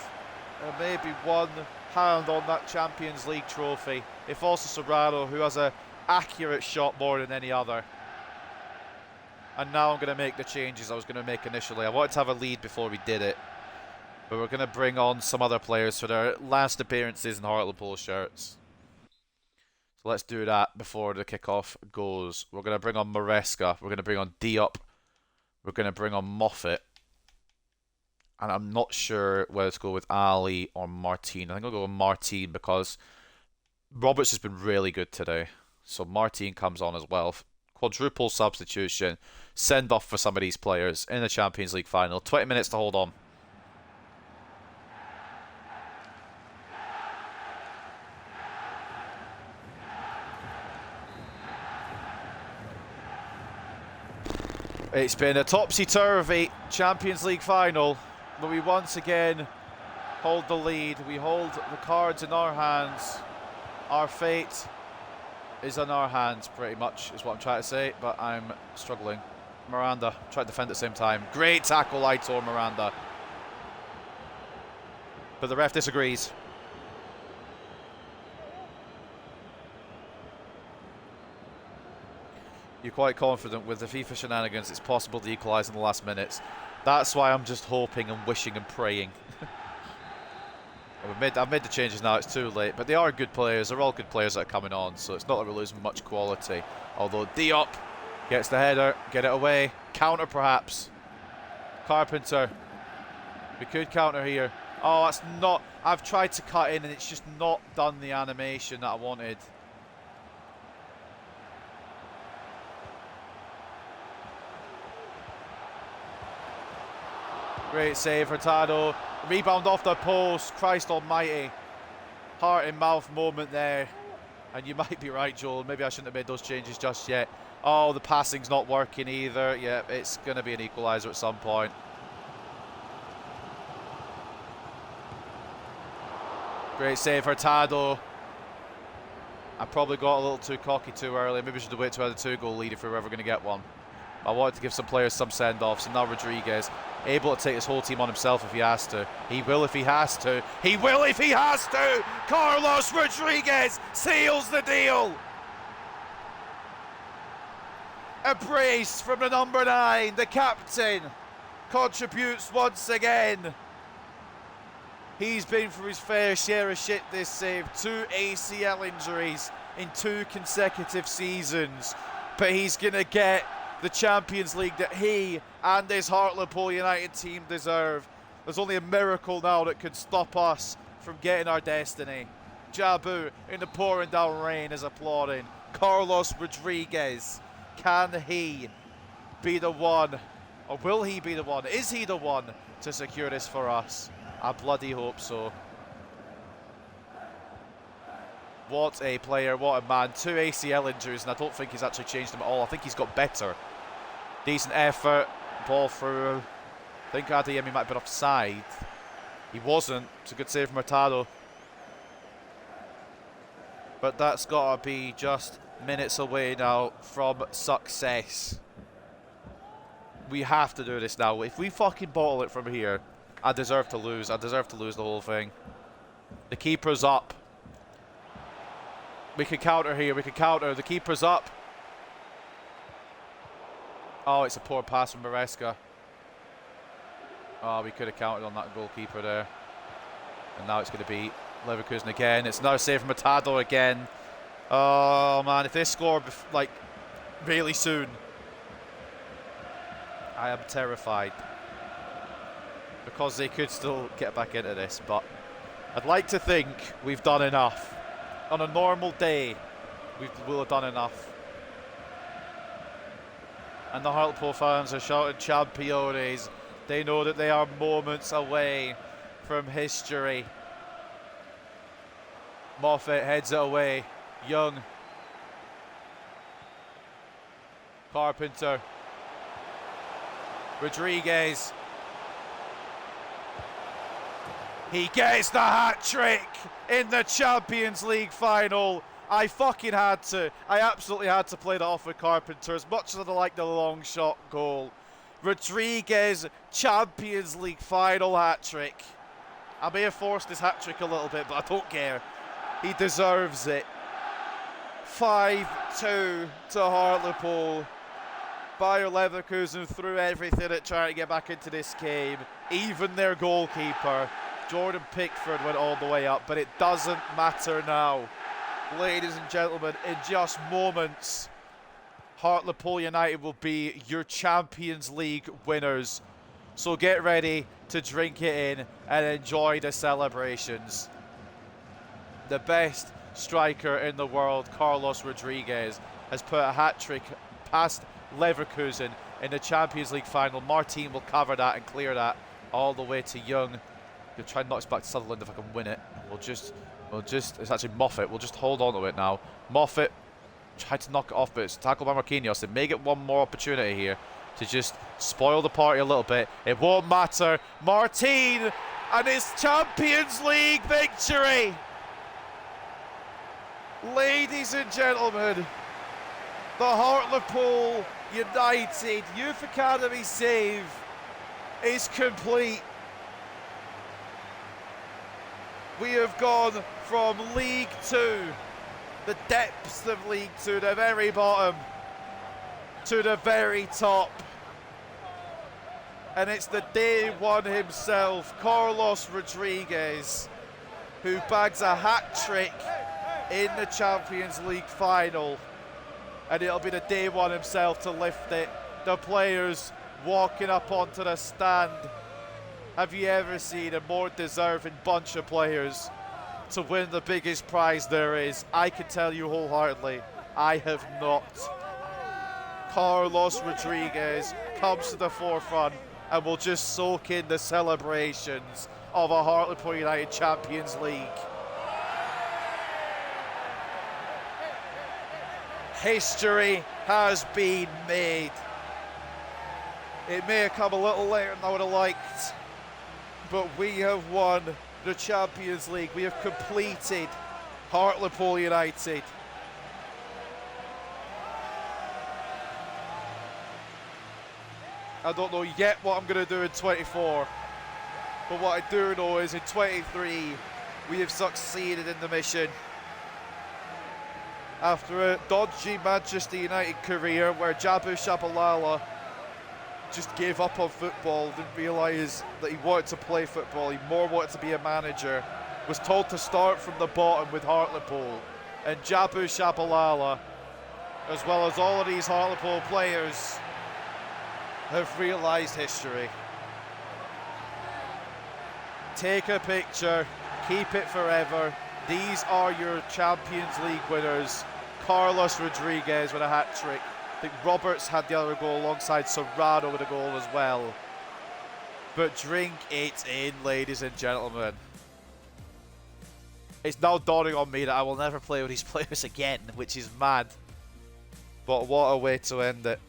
And maybe one hand on that Champions League trophy. If also Serrano, who has an accurate shot more than any other. And now I'm going to make the changes I was going to make initially. I wanted to have a lead before we did it. But we're going to bring on some other players for their last appearances in Hartlepool shirts. So let's do that before the kickoff goes. We're going to bring on Maresca. We're going to bring on Diop. We're going to bring on Moffat. And I'm not sure whether to go with Ali or Martin. I think I'll go with Martin because Roberts has been really good today. So Martin comes on as well. Quadruple substitution. Send off for some of these players in the Champions League final. 20 minutes to hold on. It's been a topsy-turvy Champions League final, but we once again hold the lead. We hold the cards in our hands. Our fate is in our hands, pretty much, is what I'm trying to say, but I'm struggling. Miranda, trying to defend at the same time. Great tackle, Aitor Miranda. But the ref disagrees. You're quite confident with the FIFA shenanigans, it's possible to equalise in the last minutes. That's why I'm just hoping and wishing and praying. I've made the changes now, it's too late. But they are good players, they're all good players that are coming on, so it's not like we're losing much quality. Although Diop gets the header, get it away. Counter perhaps. Carpenter. We could counter here. Oh, that's not... I've tried to cut in and it's just not done the animation that I wanted. Great save, Hurtado. Rebound off the post. Christ almighty. Heart in mouth moment there. And you might be right, Joel. Maybe I shouldn't have made those changes just yet. Oh, the passing's not working either. Yeah, it's going to be an equaliser at some point. Great save, Hurtado. I probably got a little too cocky too early. Maybe we should have waited to have a 2-goal lead if we were ever going to get one. I wanted to give some players some send-offs, and now Rodriguez able to take his whole team on himself if he has to. He will if he has to. He will if he has to! Carlos Rodriguez seals the deal! A brace from the number 9, the captain, contributes once again. He's been through his fair share of shit this save. 2 ACL injuries in 2 consecutive seasons. But he's going to get the Champions League that he and this Hartlepool United team deserve. There's only a miracle now that could stop us from getting our destiny. Jabu in the pouring down rain is applauding. Carlos Rodriguez, can he be the one, or will he be the one? Is he the one to secure this for us? I bloody hope so. What a player, what a man. 2 ACL injuries, and I don't think he's actually changed them at all. I think he's got better. Decent effort, ball through. I think Adeyemi might have been offside. He wasn't. It's a good save from Hurtado. But that's got to be just minutes away now from success. We have to do this now. If we fucking bottle it from here, I deserve to lose. I deserve to lose the whole thing. The keeper's up. We can counter here. We can counter. The keeper's up. Oh, it's a poor pass from Maresca. Oh, we could have counted on that goalkeeper there. And now it's going to be Leverkusen again. It's now saved from Matado again. Oh, man. If they score, like, really soon, I am terrified. Because they could still get back into this. But I'd like to think we've done enough. On a normal day, we will have done enough. And the Hartlepool fans are shouting Championes. They know that they are moments away from history. Moffat heads it away. Young. Carpenter. Rodriguez. He gets the hat-trick in the Champions League final. I fucking had to. I absolutely had to play that off with Carpenter as much as I like the long shot goal. Rodriguez, Champions League final hat-trick. I may have forced his hat-trick a little bit, but I don't care. He deserves it. 5-2 to Hartlepool. Bayer Leverkusen threw everything at trying to get back into this game. Even their goalkeeper, Jordan Pickford, went all the way up, but it doesn't matter now. Ladies and gentlemen, in just moments, Hartlepool United will be your Champions League winners. So get ready to drink it in and enjoy the celebrations. The best striker in the world, Carlos Rodriguez, has put a hat-trick past Leverkusen in the Champions League final. Martin will cover that and clear that all the way to Young. He'll try and knock us back to Sutherland if I can win it. We'll just, it's actually Moffat. We'll just hold on to it now. Moffat tried to knock it off, but it's tackled by Marquinhos. They may get one more opportunity here to just spoil the party a little bit. It won't matter. Martin and his Champions League victory. Ladies and gentlemen, the Hartlepool United Youth Academy save is complete. We have gone from League 2, the depths of League 2, the very bottom, to the very top. And it's the day one himself, Carlos Rodriguez, who bags a hat-trick in the Champions League final. And it'll be the day one himself to lift it. The players walking up onto the stand. Have you ever seen a more deserving bunch of players to win the biggest prize there is? I can tell you wholeheartedly, I have not. Carlos Rodriguez comes to the forefront and will just soak in the celebrations of a Hartlepool United Champions League. History has been made. It may have come a little later than I would have liked, but we have won the Champions League. We have completed Hartlepool United. I don't know yet what I'm going to do in 24, but what I do know is in 23 we have succeeded in the mission. After a dodgy Manchester United career where Jabu Shabalala just gave up on football, didn't realise that he wanted to play football, he more wanted to be a manager, was told to start from the bottom with Hartlepool, and Jabu Shabalala, as well as all of these Hartlepool players, have realised history. Take a picture, keep it forever. These are your Champions League winners. Carlos Rodriguez with a hat-trick. I think Roberts had the other goal alongside Serrano with a goal as well. But drink it in, ladies and gentlemen. It's now dawning on me that I will never play with these players again, which is mad. But what a way to end it.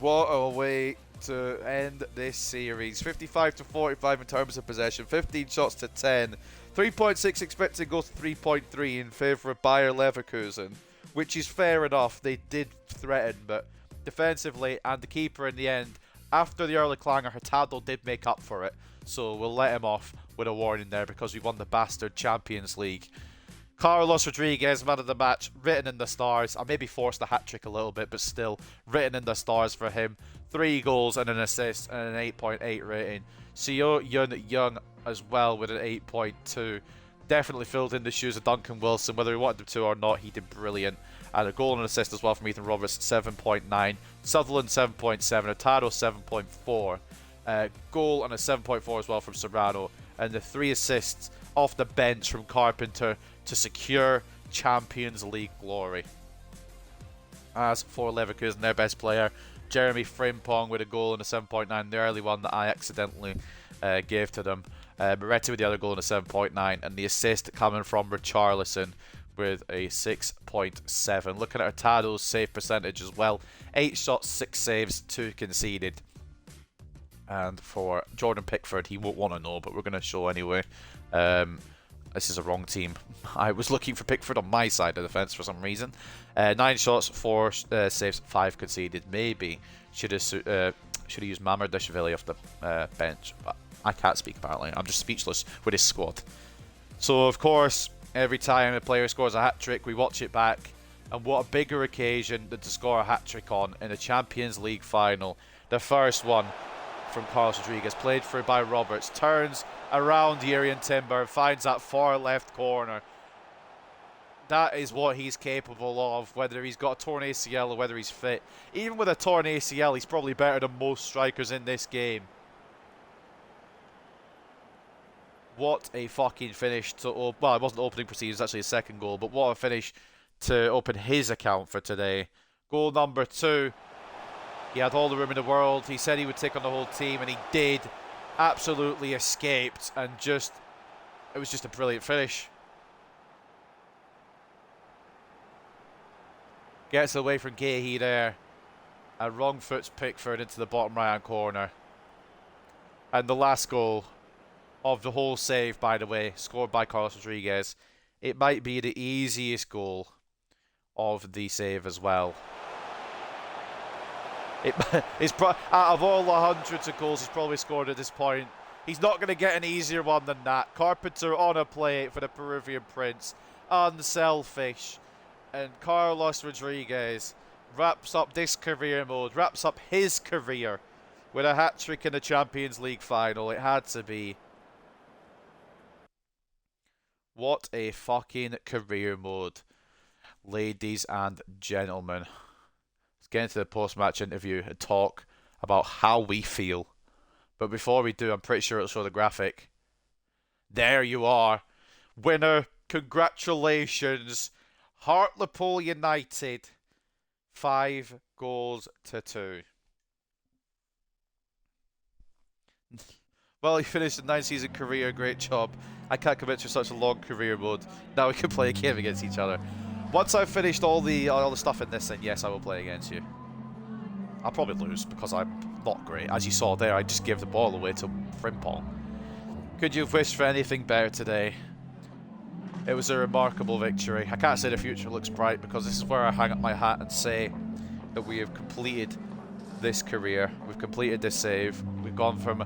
What a way to end this series. 55-45 in terms of possession, 15 shots to 10. 3.6 expected goals to 3.3 in favour of Bayer Leverkusen. which is fair enough. They did threaten, but defensively and the keeper in the end, after the early clanger, Hurtado did make up for it. So we'll let him off with a warning there because we won the bastard Champions League. Carlos Rodriguez, man of the match, written in the stars. I maybe forced the hat-trick a little bit, but still written in the stars for him. 3 goals and an assist and an 8.8 rating. Seo Yun Young as well with an 8.2. Definitely filled in the shoes of Duncan Wilson. Whether he wanted him to or not, he did brilliant. And a goal and an assist as well from Ethan Roberts, 7.9. Sutherland, 7.7. Hurtado, 7.4. Goal and a 7.4 as well from Serrano. And the 3 assists off the bench from Carpenter to secure Champions League glory. As for Leverkusen, their best player, Jeremy Frimpong with a goal and a 7.9. The early one that I accidentally gave to them. Moretti with the other goal and a 7.9. And the assist coming from Richarlison with a 6.7. Looking at Hurtado's save percentage as well. 8 shots, 6 saves, 2 conceded. And for Jordan Pickford, he won't want to know, but we're going to show anyway. This is a wrong team. I was looking for Pickford on my side of the fence for some reason. 9 shots, 4 saves, 5 conceded. Maybe should have used Mamardashvili off the bench, but I can't speak apparently. I'm just speechless with his squad. So of course, every time a player scores a hat-trick, we watch it back. And what a bigger occasion than to score a hat-trick on in a Champions League final. The first one from Carlos Rodriguez, played through by Roberts, turns around Yerian Timber and finds that far left corner. That is what he's capable of, whether he's got a torn ACL or whether he's fit. Even with a torn ACL, he's probably better than most strikers in this game. What a fucking finish to well, it wasn't opening procedures, actually a second goal, but what a finish to open his account for today. Goal number 2. He had all the room in the world. He said he would take on the whole team, and he did. Absolutely escaped, and it was just a brilliant finish. Gets away from Gahey there, and wrong foots Pickford into the bottom right-hand corner. And the last goal of the whole save, by the way, scored by Carlos Rodriguez. It might be the easiest goal of the save as well. Out of all the hundreds of goals he's probably scored at this point, he's not going to get an easier one than that. Carpenter on a plate for the Peruvian Prince. Unselfish. And Carlos Rodriguez wraps up this career mode, wraps up his career with a hat-trick in the Champions League final. It had to be. What a fucking career mode, ladies and gentlemen. Let's get into the post-match interview and talk about how we feel. But before we do, I'm pretty sure it'll show the graphic. There you are. Winner, congratulations. Hartlepool United, 5 goals to 2. Well, he finished a 9-season career. Great job. I can't commit to such a long career mode. Now we can play a game against each other. Once I've finished all the stuff in this, then yes, I will play against you. I'll probably lose because I'm not great. As you saw there, I just gave the ball away to Frimpong. Could you have wished for anything better today? It was a remarkable victory. I can't say the future looks bright because this is where I hang up my hat and say that we have completed this career. We've completed this save. We've gone from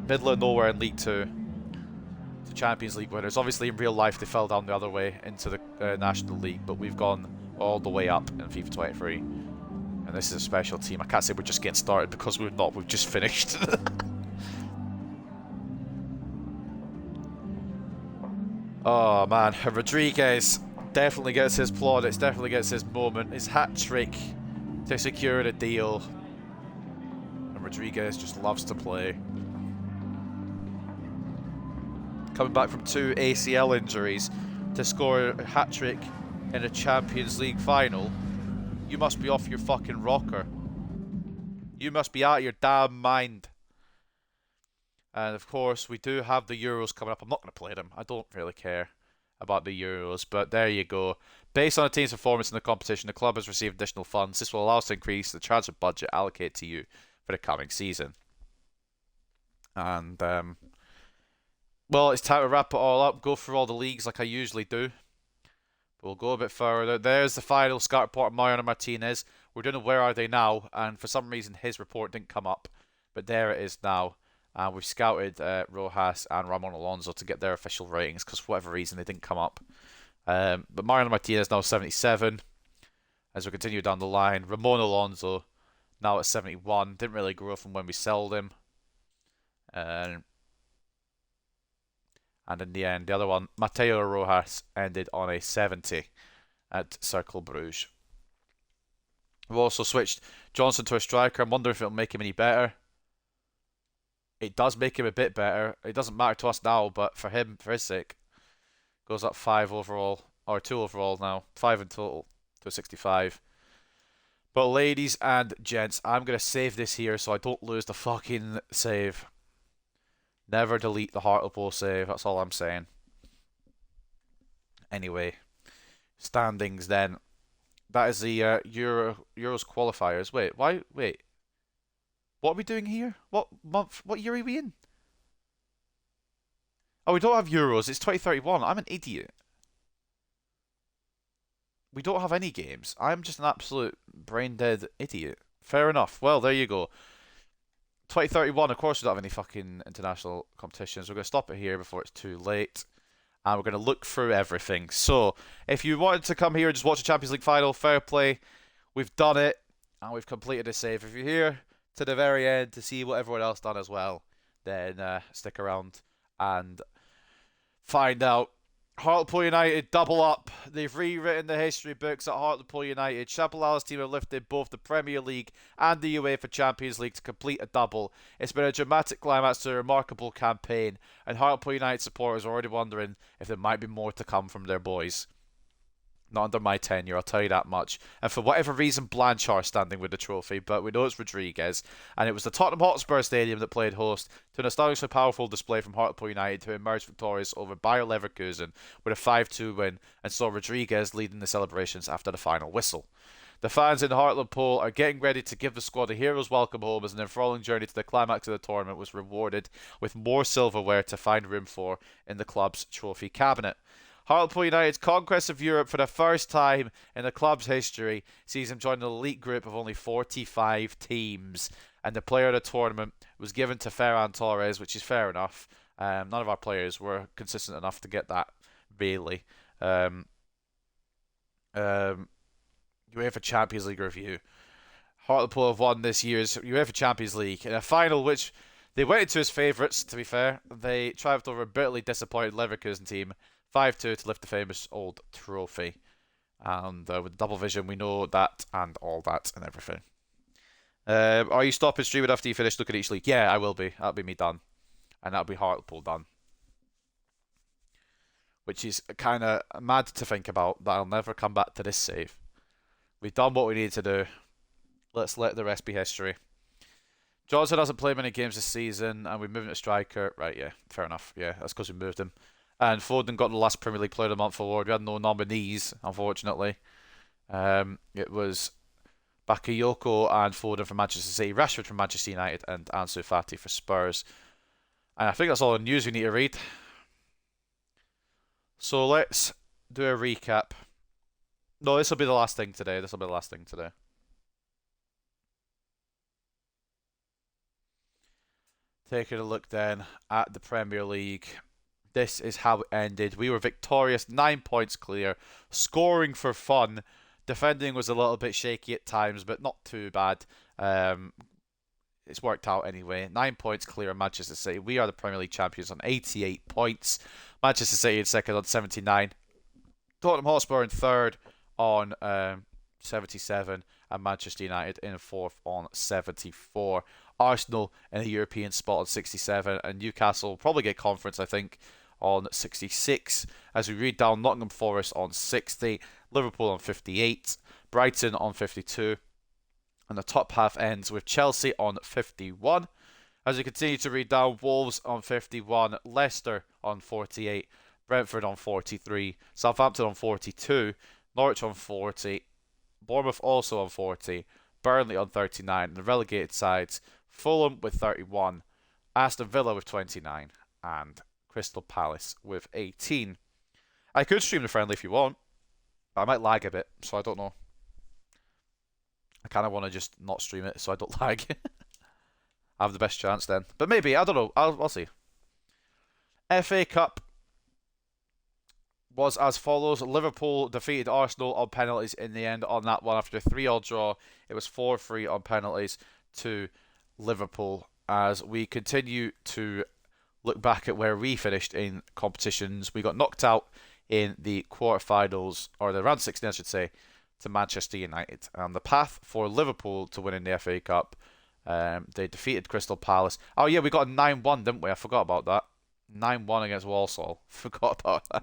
middle of nowhere in League 2 to Champions League winners. Obviously in real life they fell down the other way into the National League, but we've gone all the way up in FIFA 23. And this is a special team. I can't say we're just getting started because we're not. We've just finished. Oh man, Rodriguez definitely gets his plaudits, definitely gets his moment, his hat-trick to secure the deal. And Rodriguez just loves to play. Coming back from 2 ACL injuries to score a hat-trick in a Champions League final, you must be off your fucking rocker. You must be out of your damn mind. And of course, we do have the Euros coming up. I'm not going to play them. I don't really care about the Euros, but there you go. Based on the team's performance in the competition, the club has received additional funds. This will allow us to increase the transfer budget allocated to you for the coming season. And, well, it's time to wrap it all up. Go through all the leagues like I usually do. We'll go a bit further. There's the final scout report of Mariano Martinez. We're doing a where are they now, and for some reason his report didn't come up, but there it is now. And we've scouted Rojas and Ramon Alonso to get their official ratings because for whatever reason they didn't come up. But Mariano Martinez now 77. As we continue down the line, Ramon Alonso now at 71. Didn't really grow from when we sold him. And in the end, the other one, Mateo Rojas, ended on a 70 at Cercle Bruges. We've also switched Johnson to a striker. I'm wondering if it'll make him any better. It does make him a bit better. It doesn't matter to us now, but for him, for his sake, goes up 5 overall, or 2 overall now, 5 in total to 65. But ladies and gents, I'm going to save this here so I don't lose the fucking save. Never delete the Hartlepool save, that's all I'm saying. Anyway, standings then. That is the Euros qualifiers. Wait, why? Wait. What are we doing here? What month? What year are we in? Oh, we don't have Euros. It's 2031. I'm an idiot. We don't have any games. I'm just an absolute brain-dead idiot. Fair enough. Well, there you go. 2031, of course we don't have any fucking international competitions. We're going to stop it here before it's too late. And we're going to look through everything. So, if you wanted to come here and just watch the Champions League final, fair play. We've done it. And we've completed a save. If you're here to the very end to see what everyone else done as well, then stick around and find out. Hartlepool United double up. They've rewritten the history books at Hartlepool United. Chabalala's team have lifted both the Premier League and the UEFA Champions League to complete a double. It's been a dramatic climax to a remarkable campaign, and Hartlepool United supporters are already wondering if there might be more to come from their boys. Not under my tenure, I'll tell you that much. And for whatever reason, Blanchard's standing with the trophy, but we know it's Rodriguez. And it was the Tottenham Hotspur Stadium that played host to an astonishingly powerful display from Hartlepool United, who emerged victorious over Bayer Leverkusen with a 5-2 win, and saw Rodriguez leading the celebrations after the final whistle. The fans in Hartlepool are getting ready to give the squad a hero's welcome home as an enthralling journey to the climax of the tournament was rewarded with more silverware to find room for in the club's trophy cabinet. Hartlepool United's conquest of Europe for the first time in the club's history sees him join an elite group of only 45 teams. And the player of the tournament was given to Ferran Torres, which is fair enough. None of our players were consistent enough to get that, really. UEFA Champions League review. Hartlepool have won this year's UEFA Champions League in a final which they went into as favourites, to be fair. They triumphed over a bitterly disappointed Leverkusen team 5-2 to lift the famous old trophy. And with double vision, we know that and all that and everything. Are you stopping streaming after you finish looking at each league? Yeah, I will be. That'll be me done. And that'll be Hartlepool done. Which is kind of mad to think about, that I'll never come back to this save. We've done what we need to do. Let's let the rest be history. Johnson hasn't played many games this season, and we're moving to striker. Right, yeah, fair enough. Yeah, that's because we moved him. And Foden got the last Premier League Player of the Month award. We had no nominees, unfortunately. It was Bakayoko and Foden from Manchester City, Rashford from Manchester United, and Ansu Fati for Spurs. And I think that's all the news we need to read. So let's do a recap. No, this will be the last thing today. Taking a look then at the Premier League. This is how it ended. We were victorious, 9 points clear, scoring for fun. Defending was a little bit shaky at times, but not too bad. It's worked out anyway. 9 points clear of Manchester City. We are the Premier League champions on 88 points. Manchester City in second on 79. Tottenham Hotspur in third on 77. And Manchester United in fourth on 74. Arsenal in a European spot on 67. And Newcastle will probably get conference, I think, on 66. As we read down, Nottingham Forest on 60. Liverpool on 58. Brighton on 52. And the top half ends with Chelsea on 51. As we continue to read down, Wolves on 51. Leicester on 48. Brentford on 43. Southampton on 42. Norwich on 40. Bournemouth also on 40. Burnley on 39. And the relegated sides, Fulham with 31. Aston Villa with 29. And Crystal Palace with 18. I could stream the friendly if you want. I might lag a bit, so I don't know. I kind of want to just not stream it so I don't lag. I have the best chance then. But maybe, I don't know. I'll see. FA Cup was as follows. Liverpool defeated Arsenal on penalties in the end on that one. After a 3-3 draw, it was 4-3 on penalties to Liverpool. As we continue to look back at where we finished in competitions, we got knocked out in the quarterfinals, or the round 16, I should say, to Manchester United. The path for Liverpool to winning the FA Cup, they defeated Crystal Palace. Oh yeah, we got a 9-1, didn't we? I forgot about that. 9-1 against Walsall. Forgot about that.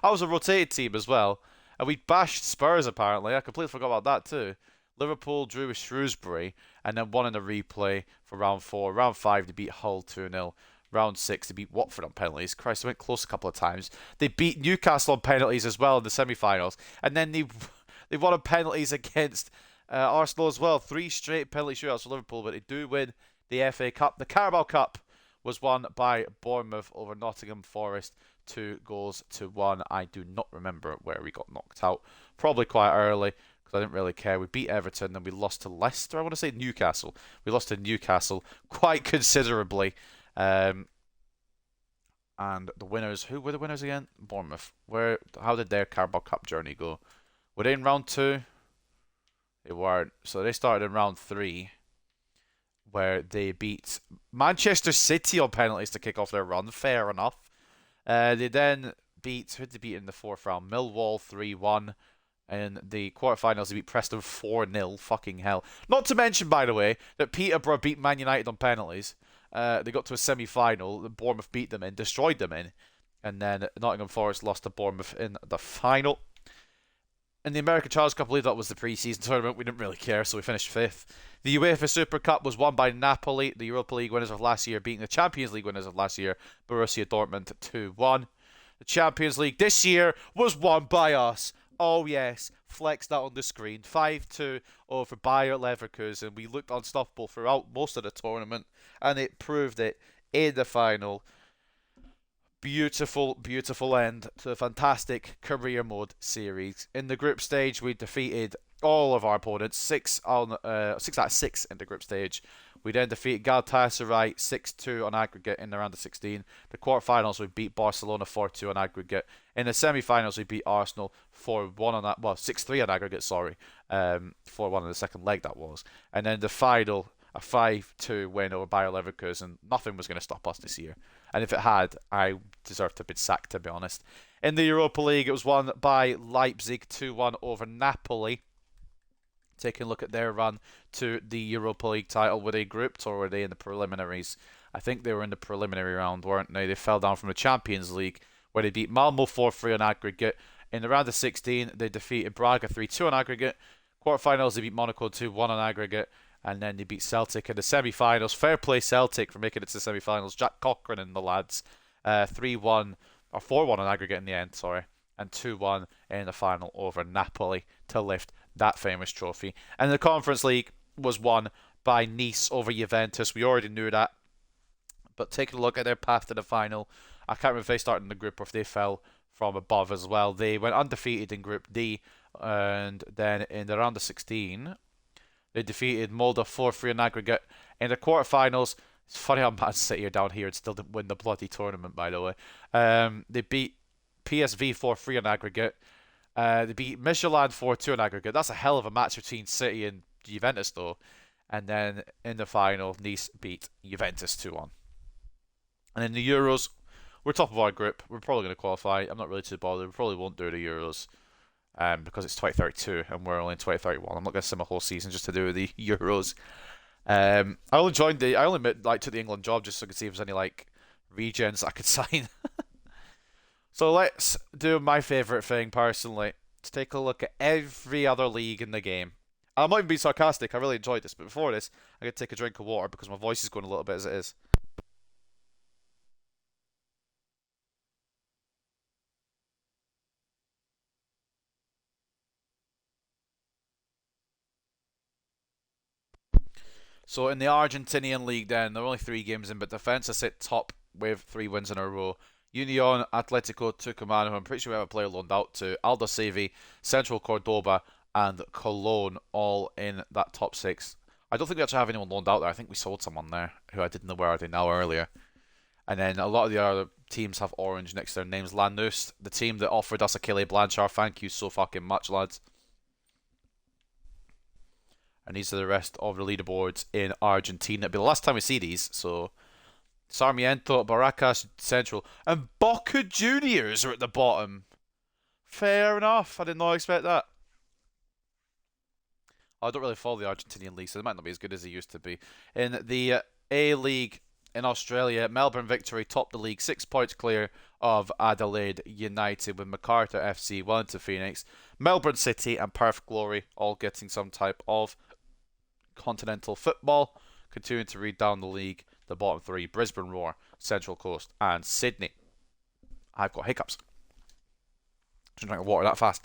I was a rotated team as well. And we bashed Spurs, apparently. I completely forgot about that too. Liverpool drew with Shrewsbury and then won in a replay for round 4. Round 5, they beat Hull 2-0. Round 6, they beat Watford on penalties. Christ, they went close a couple of times. They beat Newcastle on penalties as well in the semi-finals. And then they won on penalties against Arsenal as well. 3 straight penalty shootouts for Liverpool, but they do win the FA Cup. The Carabao Cup was won by Bournemouth over Nottingham Forest, 2-1. I do not remember where we got knocked out. Probably quite early, because I didn't really care. We beat Everton, then we lost to Leicester. I want to say Newcastle. We lost to Newcastle quite considerably. And the winners, who were the winners again? Bournemouth. How did their Carabao Cup journey go? Were they in round 2? They weren't. So they started in round 3, where they beat Manchester City on penalties to kick off their run. Fair enough. They then beat, who did they beat in the 4th round? Millwall 3-1. In the quarterfinals, they beat Preston 4-0. Fucking hell. Not to mention, by the way, that Peterborough beat Man United on penalties. They got to a semi-final. Bournemouth beat them in, destroyed them in. And then Nottingham Forest lost to Bournemouth in the final. In the American Challenge Cup, I believe that was the pre-season tournament. We didn't really care, so we finished 5th. The UEFA Super Cup was won by Napoli, the Europa League winners of last year, beating the Champions League winners of last year, Borussia Dortmund 2-1. The Champions League this year was won by us. Oh yes, flex that on the screen. 5-2 over Bayer Leverkusen. We looked unstoppable throughout most of the tournament, and it proved it in the final. Beautiful, beautiful end to a fantastic career mode series. In the group stage, we defeated all of our opponents, 6 out of 6 in the group stage. We then defeated Galatasaray 6-2 on aggregate in the round of 16. The quarterfinals, we beat Barcelona 4-2 on aggregate. In the semi-finals, we beat Arsenal 4-1 on that. Well, 6-3 on aggregate. Sorry, 4-1 in the second leg that was. And then the final, a 5-2 win over Bayer Leverkusen. Nothing was going to stop us this year. And if it had, I deserved to have been sacked, to be honest. In the Europa League, it was won by Leipzig 2-1 over Napoli. Taking a look at their run to the Europa League title. Were they grouped or were they in the preliminaries? I think they were in the preliminary round, weren't they? They fell down from the Champions League, where they beat Malmo 4-3 on aggregate. In the round of 16, they defeated Braga 3-2 on aggregate. Quarterfinals, they beat Monaco 2-1 on aggregate. And then they beat Celtic in the semi-finals. Fair play Celtic for making it to the semi-finals. Jack Cochran and the lads. 3-1, or 4-1 on aggregate in the end, sorry. And 2-1 in the final over Napoli to lift that famous trophy. And the Conference League was won by Nice over Juventus. We already knew that. But taking a look at their path to the final, I can't remember if they started in the group or if they fell from above as well. They went undefeated in Group D. And then in the round of 16... they defeated Molde 4-3 on aggregate. In the quarterfinals, it's funny how Man City are down here and still didn't win the bloody tournament, by the way. They beat PSV 4-3 on aggregate. They beat Midtjylland 4-2 on aggregate. That's a hell of a match between City and Juventus, though. And then in the final, Nice beat Juventus 2-1. And in the Euros, we're top of our group. We're probably going to qualify. I'm not really too bothered. We probably won't do the Euros. Because it's 2032 and we're only in 2031. I'm not going to sim a whole season just to do the Euros. I only took the England job just so I could see if there's any like regens I could sign. So let's do my favourite thing personally. To take a look at every other league in the game. I'm not even being sarcastic, I really enjoyed this, but before this, I'm going to take a drink of water because my voice is going a little bit as it is. So in the Argentinian league then, there are only 3 games in, but Defensa sit top with 3 wins in a row. Union Atletico Tucumán, who I'm pretty sure we have a player loaned out to, Aldosivi, Central Cordoba, and Cologne, all in that top six. I don't think we actually have anyone loaned out there. I think we sold someone there who I didn't know where are they now earlier. And then a lot of the other teams have orange next to their names. Lanús, the team that offered us Achille Blanchard. Thank you so fucking much, lads. And these are the rest of the leaderboards in Argentina. It'll be the last time we see these, so Sarmiento, Barracas, Central, and Boca Juniors are at the bottom. Fair enough. I did not expect that. I don't really follow the Argentinian league, so they might not be as good as they used to be. In the A League in Australia, Melbourne Victory topped the league, 6 points clear of Adelaide United, with Macarthur FC, Wellington Phoenix, Melbourne City, and Perth Glory all getting some type of continental football. Continuing to read down the league, the bottom three: Brisbane Roar, Central Coast, and Sydney. I've got hiccups. I'm drinking water that fast.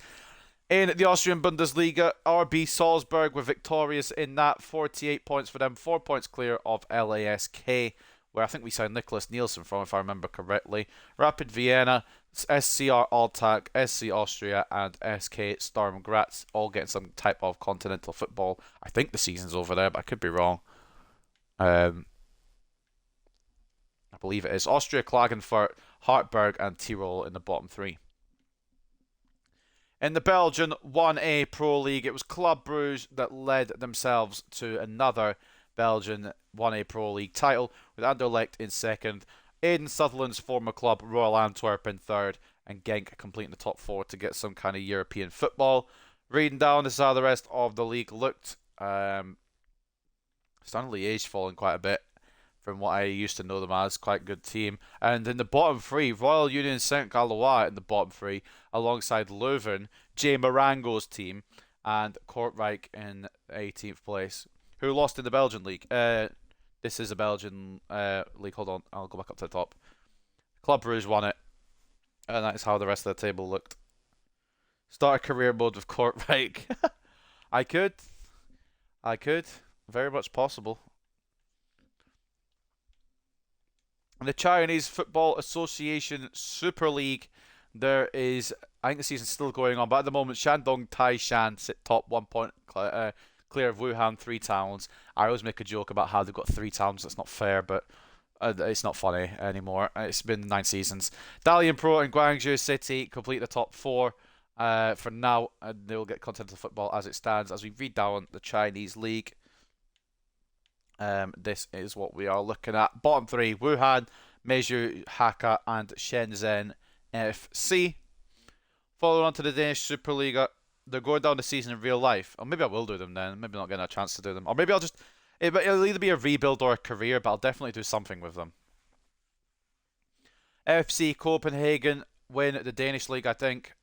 In the Austrian Bundesliga, RB Salzburg were victorious in that. 48 points for them, 4 points clear of LASK, where I think we signed Nicholas Nielsen from, if I remember correctly. Rapid Vienna, SCR Alltag, SC Austria, and SK Sturm Graz all getting some type of continental football. I think the season's over there, but I could be wrong. I believe it is. Austria, Klagenfurt, Hartberg, and Tirol in the bottom three. In the Belgian 1A Pro League, it was Club Brugge that led themselves to another Belgian 1A Pro League title, with Anderlecht in second, Aidan Sutherland's former club Royal Antwerp in third, and Genk completing the top four to get some kind of European football. Reading down, this is how the rest of the league looked. Standard Liège falling quite a bit from what I used to know them as. Quite a good team. And in the bottom three, Royal Union Saint-Galois in the bottom three, alongside Leuven, Jay Marango's team, and Kortrijk in 18th place, who lost in the Belgian league. This is a Belgian league. Hold on, I'll go back up to the top. Club Brugge won it, and that is how the rest of the table looked. Start a career mode with Kortrijk. I could. Very much possible. In the Chinese Football Association Super League, there is, I think the season's still going on, but at the moment, Shandong Taishan sit top, 1 point clear of Wuhan, 3 towns. I always make a joke about how they've got 3 towns. That's not fair, but it's not funny anymore. It's been 9 seasons. Dalian Pro and Guangzhou City complete the top 4 for now, and they'll get continental football as it stands. As we read down the Chinese league, this is what we are looking at. Bottom 3, Wuhan, Meizhou, Hakka, and Shenzhen FC. Following on to the Danish Superliga, they're going down the season in real life. Or maybe I will do them then. Maybe not getting a chance to do them. Or maybe I'll just... It'll either be a rebuild or a career, but I'll definitely do something with them. FC Copenhagen win the Danish league, I think,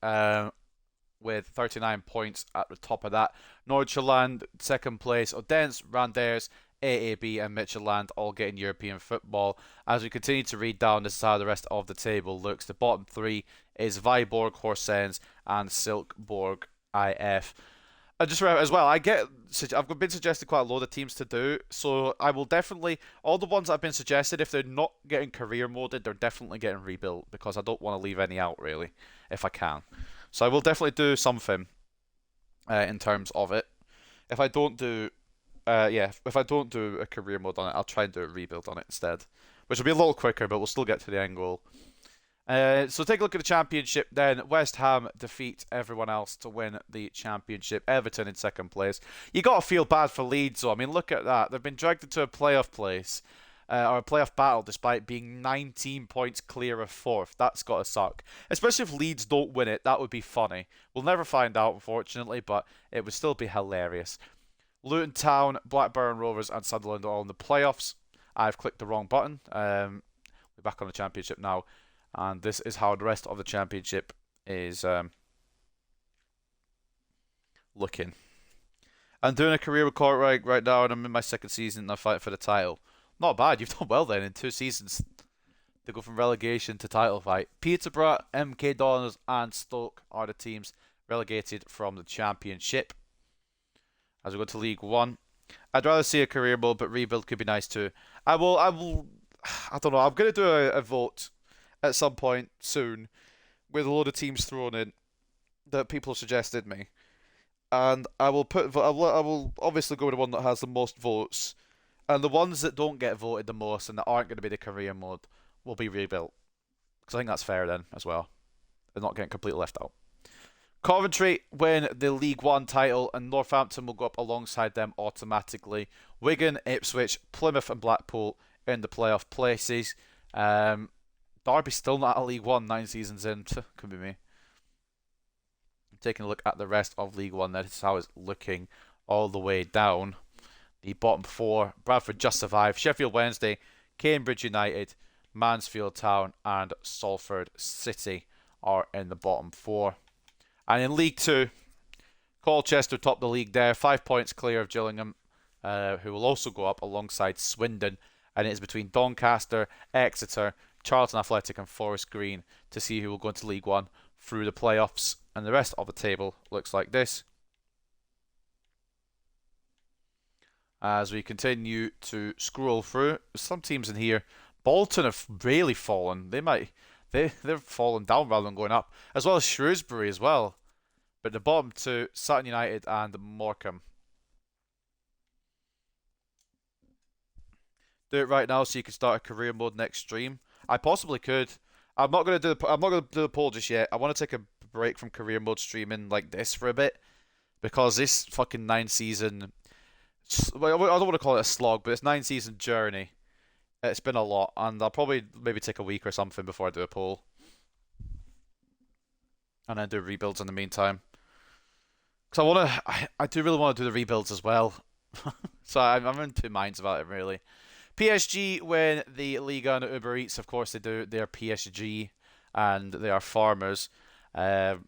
with 39 points at the top of that. Nordsjælland, second place. Odense, Randers, AAB, and Midtjylland all getting European football. As we continue to read down, this is how the rest of the table looks. The bottom 3 is Viborg, Horsens, and Silkeborg IF. And just remember as well, I've been suggested quite a load of teams to do, so I will definitely, all the ones that have been suggested, if they're not getting career moded, they're definitely getting rebuilt, because I don't want to leave any out, really, if I can. So I will definitely do something in terms of it. If I don't do if I don't do a career mode on it, I'll try and do a rebuild on it instead, which will be a little quicker, but we'll still get to the end goal. So take a look at the championship then. West Ham defeat everyone else to win the championship. Everton in second place. You got to feel bad for Leeds, though. I mean, look at that. They've been dragged into a playoff place, or a playoff battle, despite being 19 points clear of 4th. That's got to suck. Especially if Leeds don't win it. That would be funny. We'll never find out, unfortunately, but it would still be hilarious. Luton Town, Blackburn Rovers, and Sunderland are all in the playoffs. I've clicked the wrong button. We're back on the championship now. And this is how the rest of the championship is looking. I'm doing a career record right now, and I'm in my 2nd season, and I fight for the title. Not bad. You've done well then in 2 seasons to go from relegation to title fight. Peterborough, MK Dons, and Stoke are the teams relegated from the championship. As we go to League 1, I'd rather see a career mode, but rebuild could be nice too. I don't know. I'm going to do a vote. at some point soon with a load of teams thrown in that people have suggested me. And I will obviously go with the one that has the most votes. And the ones that don't get voted the most and that aren't going to be the career mode will be rebuilt. Because I think that's fair then as well. They're not getting completely left out. Coventry win the League One title, and Northampton will go up alongside them automatically. Wigan, Ipswich, Plymouth, and Blackpool in the playoff places. Derby's still not at League One 9 seasons in. Could be me. Taking a look at the rest of League One, this is how it's looking all the way down. The bottom four: Bradford just survived. Sheffield Wednesday, Cambridge United, Mansfield Town, and Salford City are in the bottom four. And in League Two, Colchester top the league there, 5 points clear of Gillingham, who will also go up alongside Swindon. And it is between Doncaster, Exeter, Charlton Athletic, and Forest Green to see who will go into League One through the playoffs. And the rest of the table looks like this. As we continue to scroll through, some teams in here, Bolton have really fallen. They've fallen down rather than going up, as well as Shrewsbury as well. But the bottom two, Sutton United and Morecambe. Do it right now so you can start a career mode next stream. I possibly could. I'm not gonna do the poll just yet. I want to take a break from career mode streaming like this for a bit because this fucking 9 season. Well, I don't want to call it a slog, but it's 9 season journey. It's been a lot, and I'll probably maybe take a week or something before I do a poll, and then do rebuilds in the meantime. Because I do really want to do the rebuilds as well. So I'm in two minds about it really. PSG win the Liga and Uber Eats. Of course they do. They are PSG, and they are farmers. No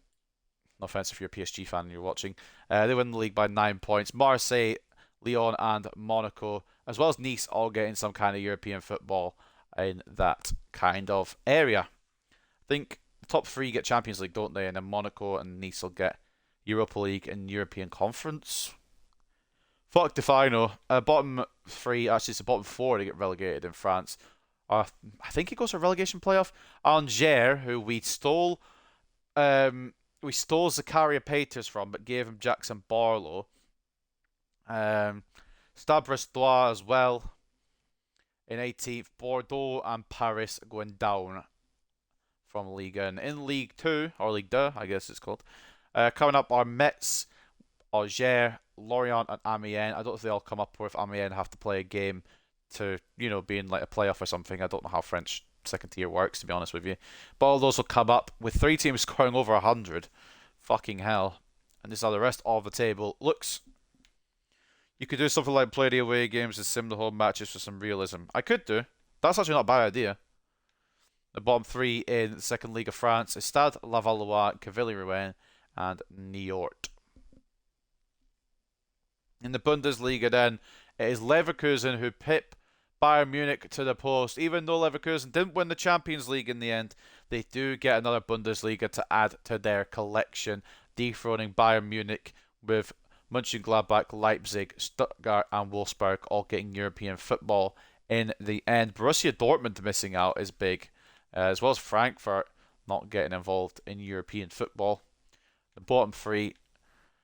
offense if you're a PSG fan and you're watching. They win the league by 9 points. Marseille, Lyon, and Monaco, as well as Nice, all getting some kind of European football in that kind of area. I think the top three get Champions League, don't they? And then Monaco and Nice will get Europa League and European Conference. Fuck if I know. Bottom three, actually, it's the bottom four to get relegated in France. I think it goes to a relegation playoff. Angers, who we stole Zakaria Peters from, but gave him Jackson Barlow. Stade Brestois as well in 18th. Bordeaux and Paris going down from Ligue 1. In League 2, or Ligue 2, I guess it's called. Coming up are Metz, Angers, Lorient, and Amiens. I don't know if they all come up or if Amiens have to play a game to, be in like a playoff or something. I don't know how French second tier works, to be honest with you. But all those will come up with 3 teams scoring over 100. Fucking hell. And this is how the rest of the table looks. You could do something like play the away games and sim the home matches for some realism. I could do. That's actually not a bad idea. The bottom 3 in the second league of France is Stade, Lavallois, Quevilly-Rouen, and Niort. In the Bundesliga then, it is Leverkusen who pip Bayern Munich to the post. Even though Leverkusen didn't win the Champions League in the end, they do get another Bundesliga to add to their collection, dethroning Bayern Munich with Mönchengladbach, Leipzig, Stuttgart, and Wolfsburg all getting European football in the end. Borussia Dortmund missing out is big, as well as Frankfurt not getting involved in European football. The bottom 3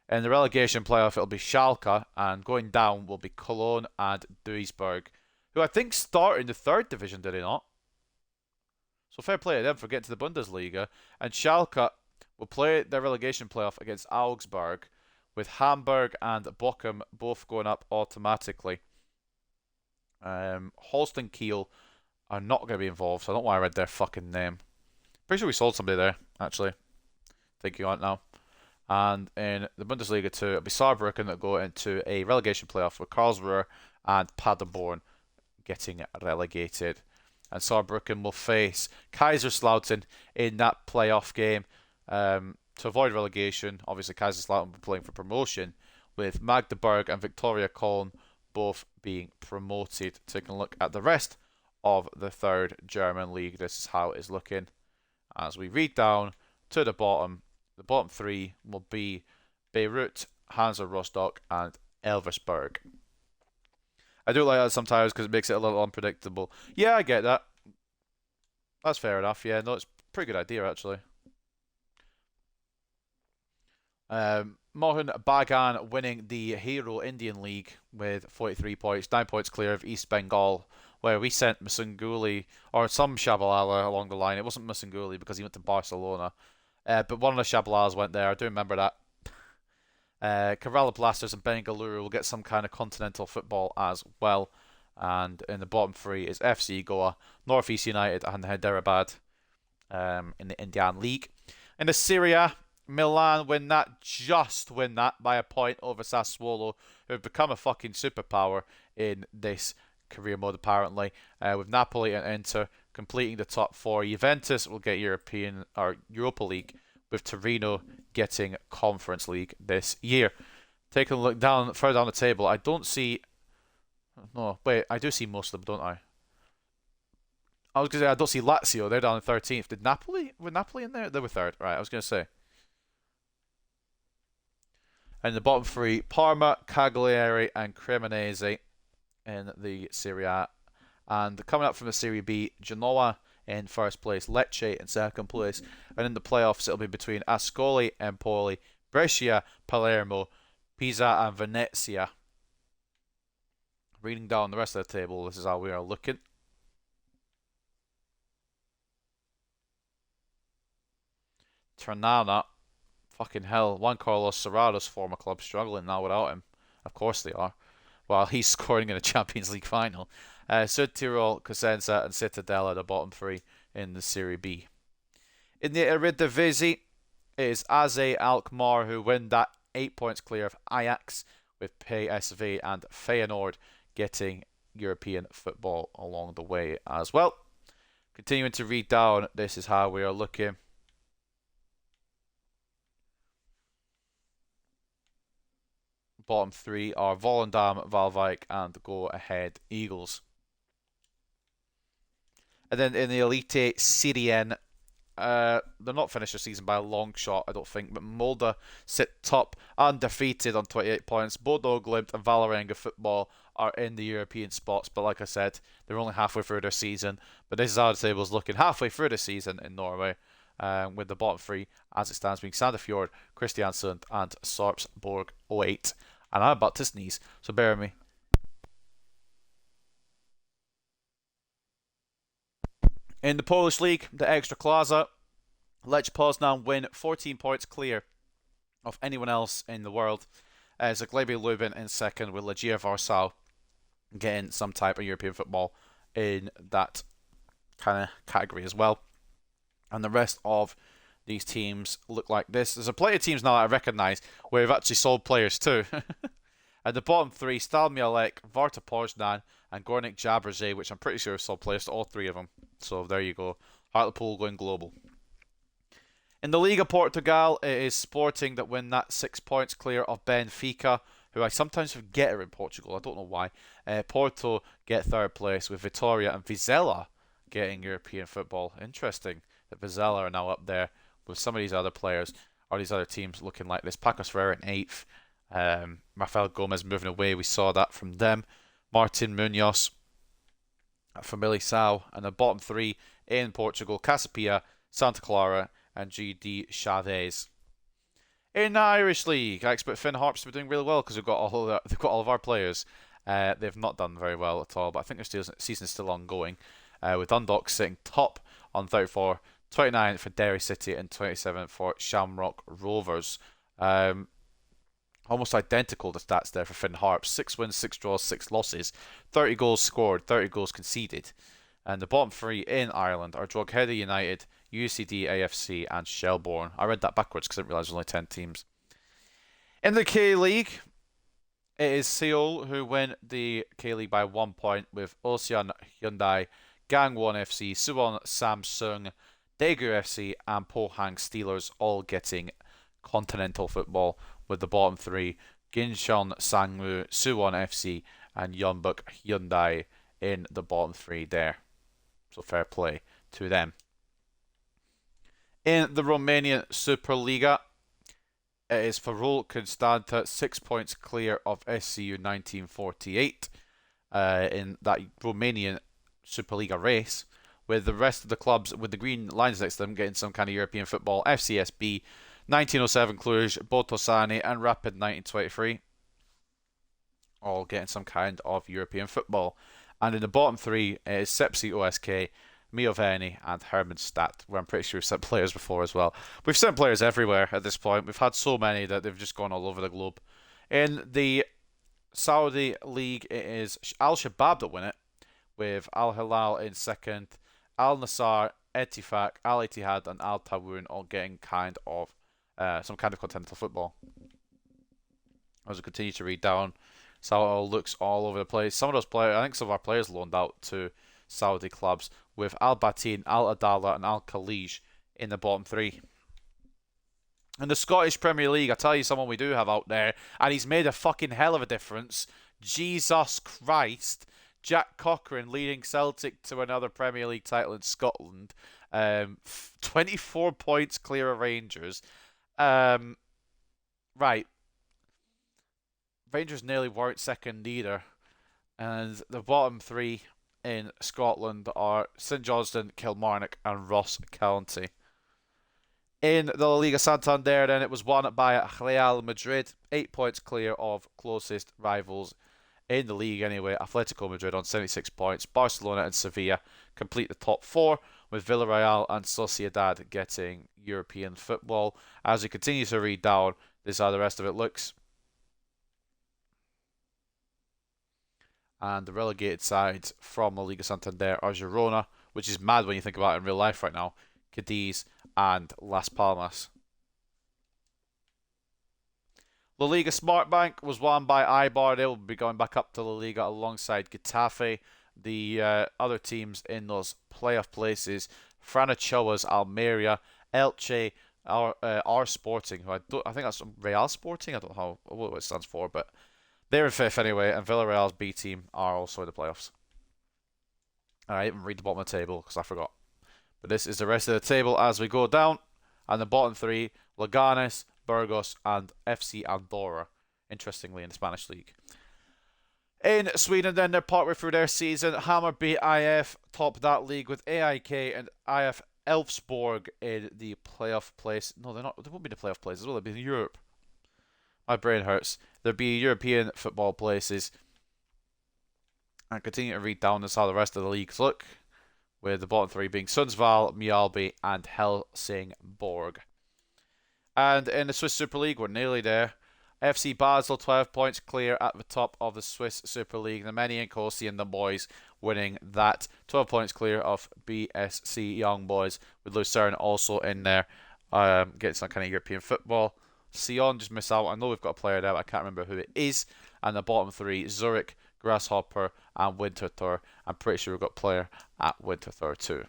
in the relegation playoff, it'll be Schalke, and going down will be Cologne and Duisburg, who I think start in the 3rd division, did they not? So fair play to them for getting to the Bundesliga. And Schalke will play their relegation playoff against Augsburg, with Hamburg and Bochum both going up automatically. Holstein Kiel are not going to be involved, so I don't know why I read their fucking name. Pretty sure we sold somebody there, actually. Thinking on it now. And in the Bundesliga 2, it'll be Saarbrücken that go into a relegation playoff with Karlsruhe and Paderborn getting relegated. And Saarbrücken will face Kaiserslautern in that playoff game to avoid relegation. Obviously, Kaiserslautern will be playing for promotion, with Magdeburg and Victoria Köln both being promoted. Taking a look at the rest of the 3rd German league, this is how it is looking. As we read down to the bottom 3 will be Beirut, Hansa Rostock, and Elversberg. I do like that sometimes because it makes it a little unpredictable. Yeah, I get that. That's fair enough. Yeah, no, it's a pretty good idea actually. Mohun Bagan winning the Hero Indian League with 43 points, 9 points clear of East Bengal, where we sent Musunguli, or some Shabalala along the line. It wasn't Musunguli because he went to Barcelona, but one of the Shabalalas went there. I do remember that. Kerala Blasters and Bengaluru will get some kind of continental football as well. And in the bottom three is FC Goa, North East United, and Hyderabad in the Indian League. In the Serie A, Milan just win that by a point over Sassuolo, who have become a fucking superpower in this career mode apparently. With Napoli and Inter completing the top four, Juventus will get European or Europa League, with Torino getting Conference League this year. Taking a look further down the table, I don't see. No, wait, I do see most of them, don't I? I was gonna say I don't see Lazio. They're down in 13th. Did Napoli? Were Napoli in there? They were third. Right, I was gonna say. And the bottom three: Parma, Cagliari, and Cremonese in the Serie A. And coming up from the Serie B, Genoa in first place, Lecce in second place, and in the playoffs it'll be between Ascoli, Empoli, Brescia, Palermo, Pisa, and Venezia. Reading down the rest of the table, this is how we are looking. Ternana, fucking hell, Juan Carlos Serrado's former club struggling now without him. Of course they are. While he's scoring in a Champions League final. Südtirol, Cosenza, and Cittadella, the bottom three in the Serie B. In the Eredivisie, it is AZ Alkmaar who win that 8 points clear of Ajax, with PSV and Feyenoord getting European football along the way as well. Continuing to read down, this is how we are looking. Bottom three are Volendam, Waalwijk, and Go Ahead Eagles. And then in the Elite Syrian, they're not finished the season by a long shot, I don't think, but Molde sit top, undefeated on 28 points. Bodo Glimt and Vålerenga Football are in the European spots, but like I said, they're only halfway through their season. But this is how the table is looking halfway through the season in Norway, with the bottom three, as it stands, being Sandefjord, Kristiansund, and Sarpsborg 08. And I'm about to sneeze, so bear with me. In the Polish League, the Ekstraklasa, Lech Poznan win 14 points clear of anyone else in the world. Zagłębie Lubin in second, with Legia Warsaw getting some type of European football in that kind of category as well. And the rest of these teams look like this. There's a plenty of teams now that I recognise where we've actually sold players too. At the bottom three, Stal Mielec, Varta Poznan, and Gornik Jabrze, which I'm pretty sure have sold players to all three of them. So there you go. Hartlepool going global. In the Liga Portugal, it is Sporting that win that 6 points clear of Benfica, who I sometimes forget are in Portugal. I don't know why. Porto get third place, with Vitória and Vizela getting European football. Interesting that Vizela are now up there with some of these other players, or these other teams looking like this. Pacos Ferreira in 8th. Rafael Gomez moving away. We saw that from them. Martin Munoz from Militao. And the bottom three in Portugal, Casapia, Santa Clara, and GD Chavez. In the Irish League, I expect Finn Harps to be doing really well because they've got all of our players. They've not done very well at all, but I think their season is still ongoing. With Dundalk sitting top on 34, 29 for Derry City, and 27 for Shamrock Rovers. Almost identical the stats there for Finn Harps. 6 wins, 6 draws, 6 losses. 30 goals scored, 30 goals conceded. And the bottom three in Ireland are Drogheda United, UCD AFC, and Shelbourne. I read that backwards because I didn't realise there was only 10 teams. In the K-League, it is Seoul who win the K-League by 1 point, with Ocean Hyundai, Gangwon FC, Suwon Samsung, Daegu FC, and Pohang Steelers all getting continental football, with the bottom three Gincheon Sangwoo, Suwon FC, and Yeonbuk Hyundai in the bottom three there. So fair play to them. In the Romanian Superliga, it is Farul Constanta 6 points clear of SCU 1948 in that Romanian Superliga race, with the rest of the clubs with the green lines next to them getting some kind of European football. FCSB, 1907 Cluj, Botosani, and Rapid 1923 all getting some kind of European football. And in the bottom three is Sepsi OSK, Mioveni, and Hermannstadt, where I'm pretty sure we've sent players before as well. We've sent players everywhere at this point. We've had so many that they've just gone all over the globe. In the Saudi League, it is Al Shabab that win it, with Al Hilal in second, Al Nassr, Etifak, Al Ittihad, and Al Tawun all getting some kind of continental football. As we continue to read down, so it all looks all over the place. Some of those players, I think some of our players loaned out to Saudi clubs, with Al Batin, Al Adala, and Al Khalij in the bottom three. In the Scottish Premier League, I tell you someone we do have out there, and he's made a fucking hell of a difference. Jesus Christ. Jack Cochrane leading Celtic to another Premier League title in Scotland. 24 points clear of Rangers. Right. Rangers nearly weren't second either. And the bottom three in Scotland are St Johnstone, Kilmarnock, and Ross County. In the La Liga Santander, then, it was won by Real Madrid, 8 points clear of closest rivals in the league anyway. Atletico Madrid on 76 points. Barcelona and Sevilla complete the top four, with Villarreal and Sociedad getting European football. As we continue to read down, this is how the rest of it looks. And the relegated sides from La Liga Santander are Girona, which is mad when you think about it in real life right now, Cadiz, and Las Palmas. La Liga Smartbank was won by Eibar. They will be going back up to La Liga alongside Getafe. The other teams in those playoff places, Fran Ochoa's Almeria, Elche, R Sporting, who I think that's Real Sporting. I don't know what it stands for, but they're in fifth anyway, and Villarreal's B team are also in the playoffs. I didn't read the bottom of the table because I forgot. But this is the rest of the table as we go down. And the bottom three, Leganes, Burgos, and FC Andorra, interestingly, in the Spanish League. In Sweden, then, they're partway through their season. Hammarby IF top that league with AIK and IF Elfsborg in the playoff place. No, they're not. They won't be the playoff places, will they? Be in Europe. My brain hurts. There'll be European football places. And continue to read down this how the rest of the leagues look, with the bottom three being Sundsvall, Mjällby, and Helsingborg. And in the Swiss Super League, we're nearly there. FC Basel, 12 points clear at the top of the Swiss Super League. The Meni and Kosi and the boys winning that. 12 points clear of BSC Young Boys, with Lucerne also in there, getting some kind of European football. Sion just missed out. I know we've got a player there, but I can't remember who it is. And the bottom three, Zurich, Grasshopper, and Winterthur. I'm pretty sure we've got a player at Winterthur too.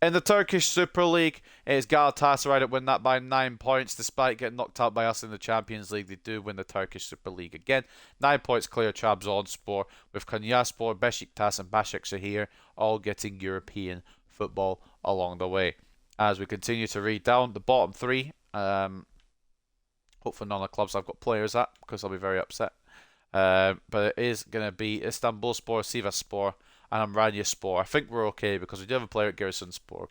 In the Turkish Super League, it is Galatasaray that win that by 9 points. Despite getting knocked out by us in the Champions League, they do win the Turkish Super League again. 9 points clear Trabzonspor, with Konyaspor, Beşiktaş, and Başakşehir all getting European football along the way. As we continue to read down the bottom three, hopefully none of the clubs I've got players at, because I'll be very upset. But it is going to be Istanbulspor, Sivasspor, and Amranyaspor. I think we're okay because we do have a player at Giresunspor.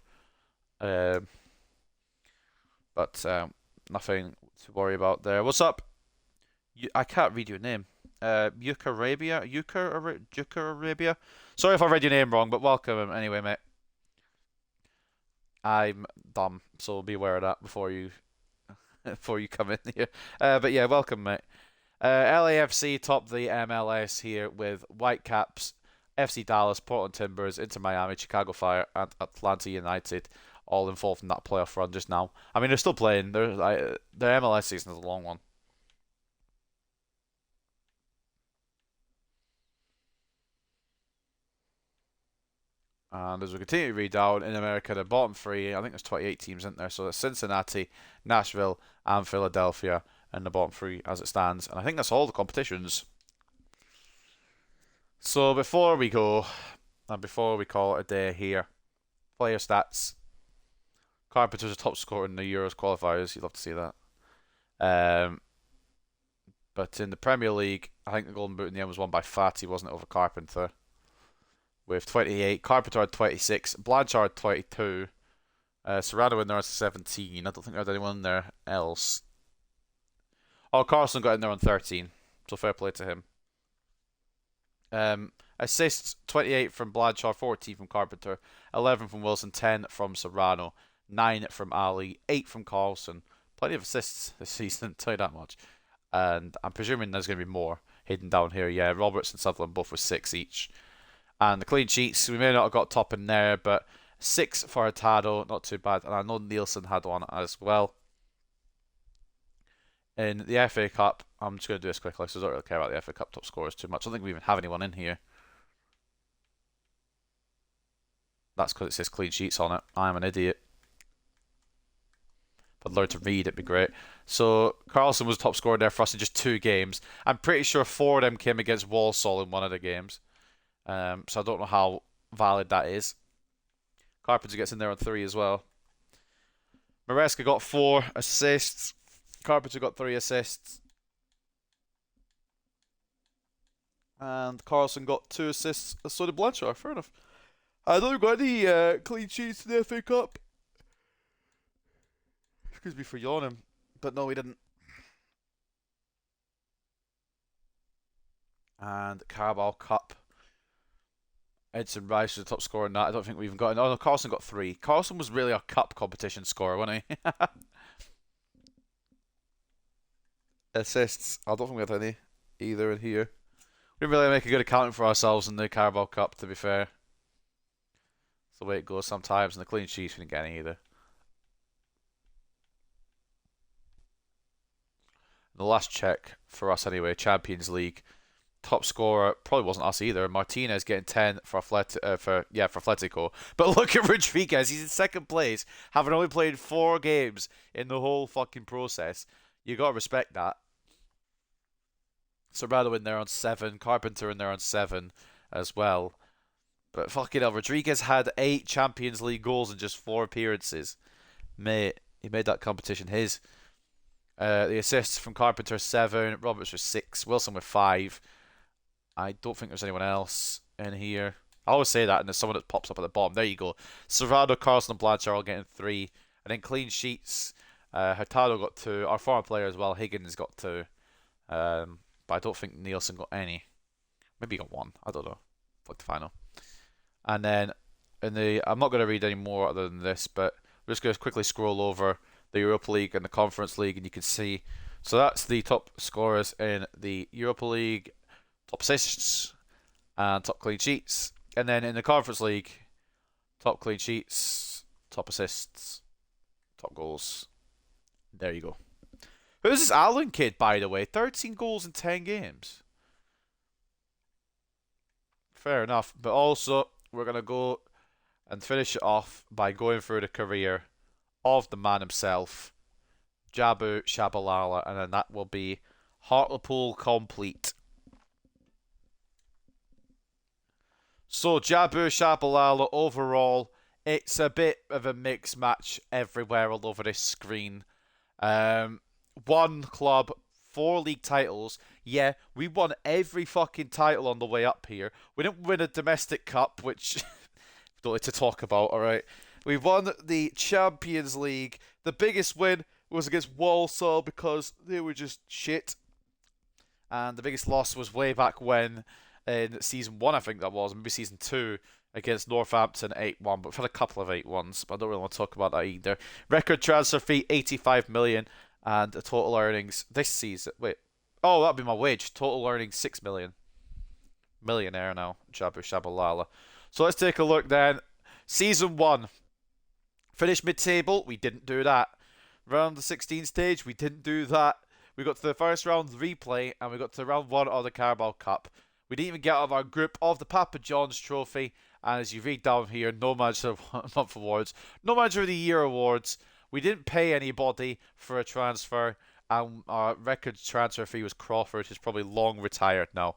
But nothing to worry about there. What's up? I can't read your name. Yukarabia? Yukarabia? Sorry if I read your name wrong, but welcome anyway, mate. I'm dumb, so be aware of that before you come in here. But yeah, welcome, mate. LAFC top the MLS here with Whitecaps, FC Dallas, Portland Timbers, Inter Miami, Chicago Fire, and Atlanta United all involved in that playoff run just now. I mean, they're still playing. Their MLS season is a long one. And as we continue to read down in America, the bottom three, I think there's 28 teams in there. So there's Cincinnati, Nashville, and Philadelphia in the bottom three as it stands. And I think that's all the competitions. So before we go, and before we call it a day here, player stats. Carpenter's a top scorer in the Euros qualifiers. You'd love to see that. But in the Premier League, I think the Golden Boot in the end was won by Fati, wasn't it, over Carpenter? with 28. Carpenter had 26. Blanchard 22. Serrano in there at 17. I don't think there's anyone in there else. Oh, Carlson got in there on 13. So fair play to him. Assists 28 from Blanchard, 14 from Carpenter, 11 from Wilson, 10 from Serrano, 9 from Ali, 8 from Carlson. Plenty of assists this season, tell you that much. And I'm presuming there's going to be more hidden down here. Yeah, Roberts and Sutherland both with 6 each. And the clean sheets, we may not have got top in there, but 6 for Hurtado, not too bad. And I know Nielsen had one as well. In the FA Cup, I'm just going to do this quickly, so I don't really care about the FA Cup top scorers too much. I don't think we even have anyone in here. That's because it says clean sheets on it. I'm an idiot. If I'd learned to read, it'd be great. So, Carlson was top scorer there for us in just 2 games. I'm pretty sure 4 of them came against Walsall in one of the games. So I don't know how valid that is. Carpenter gets in there on 3 as well. Maresca got 4 assists. Carpenter got 3 assists. And Carlson got 2 assists. So did Blanchard. Fair enough. I don't think we got any clean sheets in the FA Cup. Excuse me for yawning. But no, we didn't. And Carabao Cup. Edson Rice was the top scorer in that. I don't think we even got... Oh, no, Carlson got 3. Carlson was really our cup competition scorer, wasn't he? Assists. I don't think we had any either in here. We didn't really make a good accounting for ourselves in the Carabao Cup, to be fair. That's the way it goes sometimes. And the clean sheets, we didn't get any either. The last check for us anyway, Champions League. Top scorer probably wasn't us either. Martinez getting 10 for Atletico. But look at Rodriguez. He's in second place, having only played 4 games in the whole fucking process. You gotta respect that. Serrano in there on 7. Carpenter in there on 7 as well. But fucking hell, Rodriguez had 8 Champions League goals in just 4 appearances. Mate, he made that competition his. The assists from Carpenter 7. Roberts with 6. Wilson with 5. I don't think there's anyone else in here. I always say that, and there's someone that pops up at the bottom. There you go. Serrano, Carlson, and Blanchard all getting 3. And then clean sheets. Hurtado got 2. Our former player as well, Higgins, got 2. But I don't think Nielsen got any. Maybe he got 1. I don't know. Fuck the final. And then I'm not going to read any more other than this, but we're just going to quickly scroll over the Europa League and the Conference League, and you can see. So that's the top scorers in the Europa League, top assists, and top clean sheets. And then in the Conference League, top clean sheets, top assists, top goals. There you go. Who's this Allen kid, by the way? 13 goals in 10 games. Fair enough. But also, we're going to go and finish it off by going through the career of the man himself, Jabu Shabalala, and then that will be Hartlepool complete. So, Jabu Shabalala, overall, it's a bit of a mixed match everywhere all over this screen. 1 club, 4 league titles. Yeah, we won every fucking title on the way up here. We didn't win a domestic cup, which don't like to talk about, alright? We won the Champions League. The biggest win was against Walsall because they were just shit. And the biggest loss was way back when, in Season 1, I think that was, maybe Season 2, against Northampton 8-1. But we've had a couple of 8-1s, but I don't really want to talk about that either. Record transfer fee, 85 million. And the total earnings this season. Wait. Oh, that'd be my wage. Total earnings 6 million. Millionaire now, Jabu Shabalala. So let's take a look then. Season 1. Finished mid-table. We didn't do that. Round the 16 stage. We didn't do that. We got to the first round replay. And we got to round 1 of the Carabao Cup. We didn't even get out of our group of the Papa John's Trophy. And as you read down here, no Manager of the Month awards. No Manager of the Year awards. We didn't pay anybody for a transfer, and our record transfer fee was Crawford, who's probably long retired now.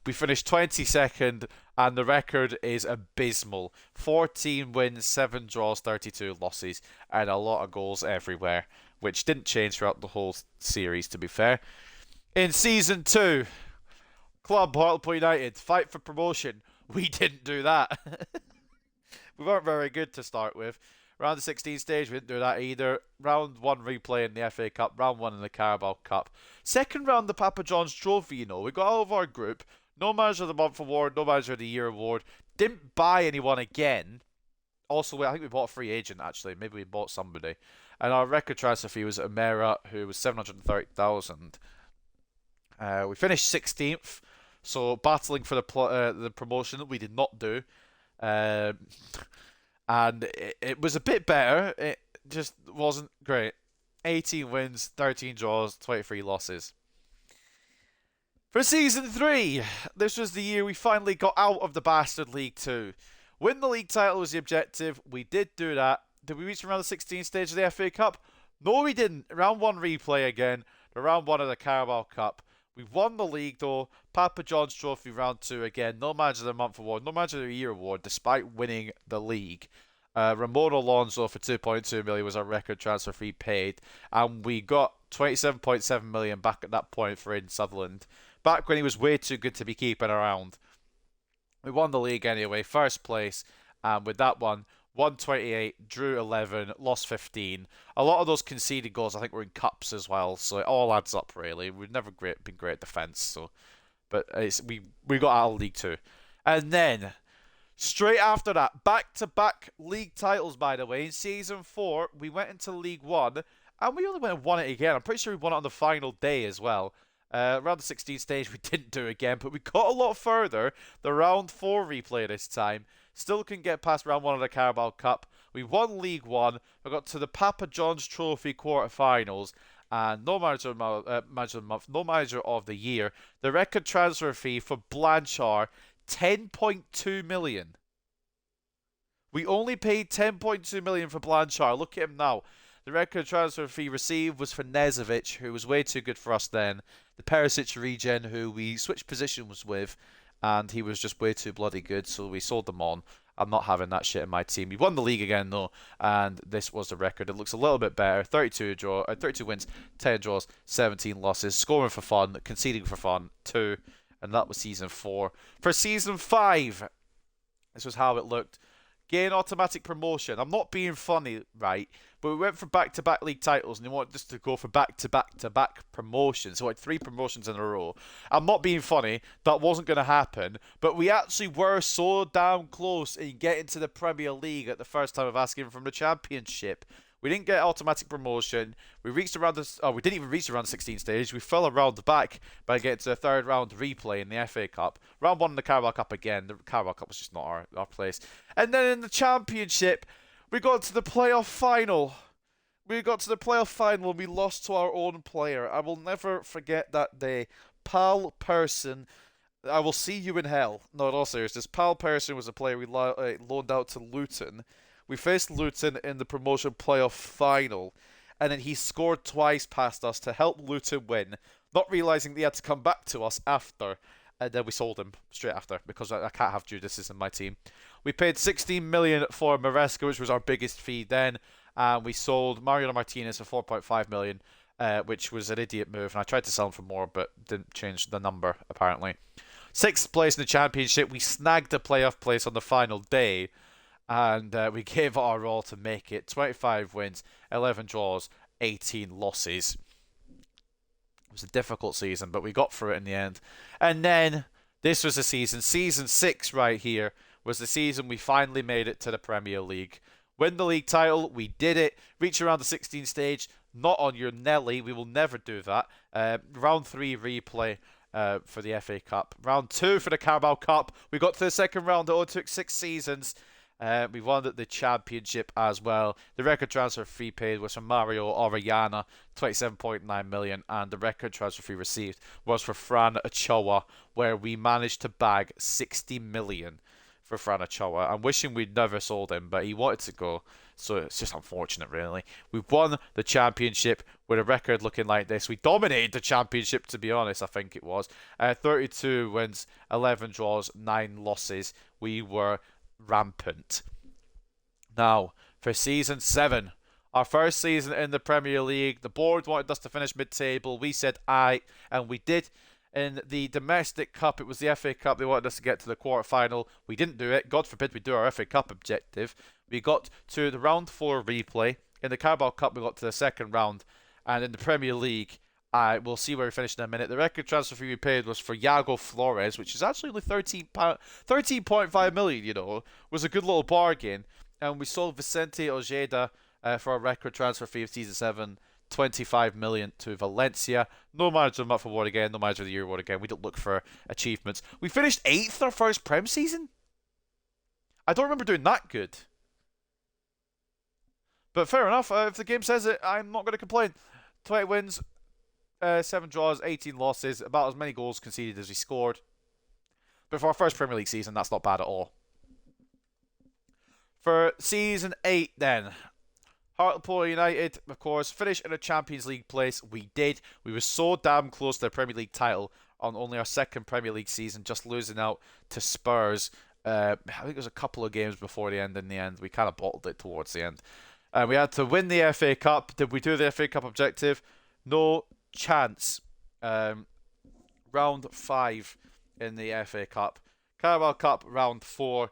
We finished 22nd, and the record is abysmal. 14 wins, 7 draws, 32 losses, and a lot of goals everywhere, which didn't change throughout the whole series, to be fair. In Season 2, Club Hartlepool United, fight for promotion. We didn't do that. We weren't very good to start with. Round the 16 stage, we didn't do that either. Round 1 replay in the FA Cup, round 1 in the Carabao Cup. Second round, the Papa John's Trophy, you know. We got out of our group. No Manager of the Month award, no Manager of the Year award. Didn't buy anyone again. Also, I think we bought a free agent, actually. Maybe we bought somebody. And our record transfer fee was Amera, who was 730,000. We finished 16th, so battling for the promotion we did not do. And it was a bit better. It just wasn't great. 18 wins, 13 draws, 23 losses. For Season 3, this was the year we finally got out of the bastard League 2. Win the league title was the objective. We did do that. Did we reach around the 16th stage of the FA Cup? No, we didn't. Round 1 replay again. The round 1 of the Carabao Cup. We won the league though. Papa John's Trophy round 2 again. No Manager of the Month award. No Manager of the Year award despite winning the league. Ramon Alonso for 2.2 million was our record transfer fee paid. And we got 27.7 million back at that point for Aidan Sutherland. Back when he was way too good to be keeping around. We won the league anyway. First place. And with that one, won 28, drew 11, lost 15. A lot of those conceded goals, I think, were in cups as well, so it all adds up really. We've never been great at defence, so but we got out of League 2. And then straight after that, back-to-back league titles, by the way. In Season 4, we went into League 1, and we only went and won it again. I'm pretty sure we won it on the final day as well. Around the 16th stage, we didn't do it again, but we got a lot further. The round 4 replay this time. Still couldn't get past round 1 of the Carabao Cup. We won League 1. We got to the Papa John's Trophy quarterfinals. And no manager of the month, no manager of the year. The record transfer fee for Blanchard, 10.2 million. We only paid 10.2 million for Blanchard. Look at him now. The record transfer fee received was for Nezovic, who was way too good for us then. The Perisic regen, who we switched positions with, and he was just way too bloody good, so we sold them on. I'm not having that shit in my team. We won the league again, though, and this was the record. It looks a little bit better. 32 wins, 10 draws, 17 losses. Scoring for fun, conceding for fun, 2. And that was Season 4. For Season 5, this was how it looked. Gain automatic promotion. I'm not being funny, right? But we went for back-to-back league titles, and they wanted us to go for back-to-back-to-back promotions. So like 3 promotions in a row. I'm not being funny. That wasn't going to happen. But we actually were so damn close in getting to the Premier League at the first time of asking from the Championship. We didn't get automatic promotion. We reached around the... Oh, we didn't even reach around the 16th stage. We fell around the back by getting to the third round replay in the FA Cup. Round 1 in the Carabao Cup again. The Carabao Cup was just not our place. And then in the Championship, we got to the playoff final. We got to the playoff final and we lost to our own player. I will never forget that day. Pal Person, I will see you in hell. No, in all seriousness, Pal Person was a player we loaned out to Luton. We faced Luton in the promotion playoff final, and then he scored twice past us to help Luton win, not realising that he had to come back to us after, and then we sold him straight after, because I can't have Judas in my team. We paid 16 million for Maresca, which was our biggest fee then, and we sold Mariano Martinez for 4.5 million, which was an idiot move, and I tried to sell him for more, but didn't change the number, apparently. 6th place in the Championship, we snagged a playoff place on the final day, and we gave it our all to make it. 25 wins, 11 draws, 18 losses. It was a difficult season, but we got through it in the end. And then, this was the season. Season 6 right here was the season we finally made it to the Premier League. Win the league title, we did it. Reach around the 16th stage, not on your Nelly, we will never do that. Round 3 replay for the FA Cup. Round 2 for the Carabao Cup. We got to the second round, it only took 6 seasons. We won the Championship as well. The record transfer fee paid was from Mario Orellana, 27.9 million, and the record transfer fee received was for Fran Ochoa, where we managed to bag 60 million for Fran Ochoa. I'm wishing we'd never sold him, but he wanted to go, so it's just unfortunate, really. We won the Championship with a record looking like this. We dominated the Championship, to be honest, I think it was. 32 wins, 11 draws, 9 losses. We were rampant. Now, for Season 7, our first season in the Premier League, the board wanted us to finish mid-table. We said aye, and we did. In the domestic cup, it was the FA Cup. They wanted us to get to the quarter-final. We didn't do it. God forbid we do our FA Cup objective. We got to the round 4 replay. In the Carabao Cup, we got to the second round. And in the Premier League, we'll see where we finish in a minute. The record transfer fee we paid was for Iago Flores, which is actually only £13.5 million, you know. It was a good little bargain. And we sold Vicente Ojeda for a record transfer fee of season 7, 25 million to Valencia. No manager of the month award again, no manager of the year award again. We don't look for achievements. We finished 8th our first Prem season. I don't remember doing that good. But fair enough. If the game says it, I'm not going to complain. 20 wins, 7 draws, 18 losses, about as many goals conceded as we scored. But for our first Premier League season, that's not bad at all. For season 8 then, Hartlepool United, of course, finished in a Champions League place. We did. We were so damn close to the Premier League title on only our second Premier League season, just losing out to Spurs. I think it was a couple of games before the end. In the end, we kind of bottled it towards the end. We had to win the FA Cup. Did we do the FA Cup objective? No chance. Round 5 in the FA Cup. Carabao Cup, round 4.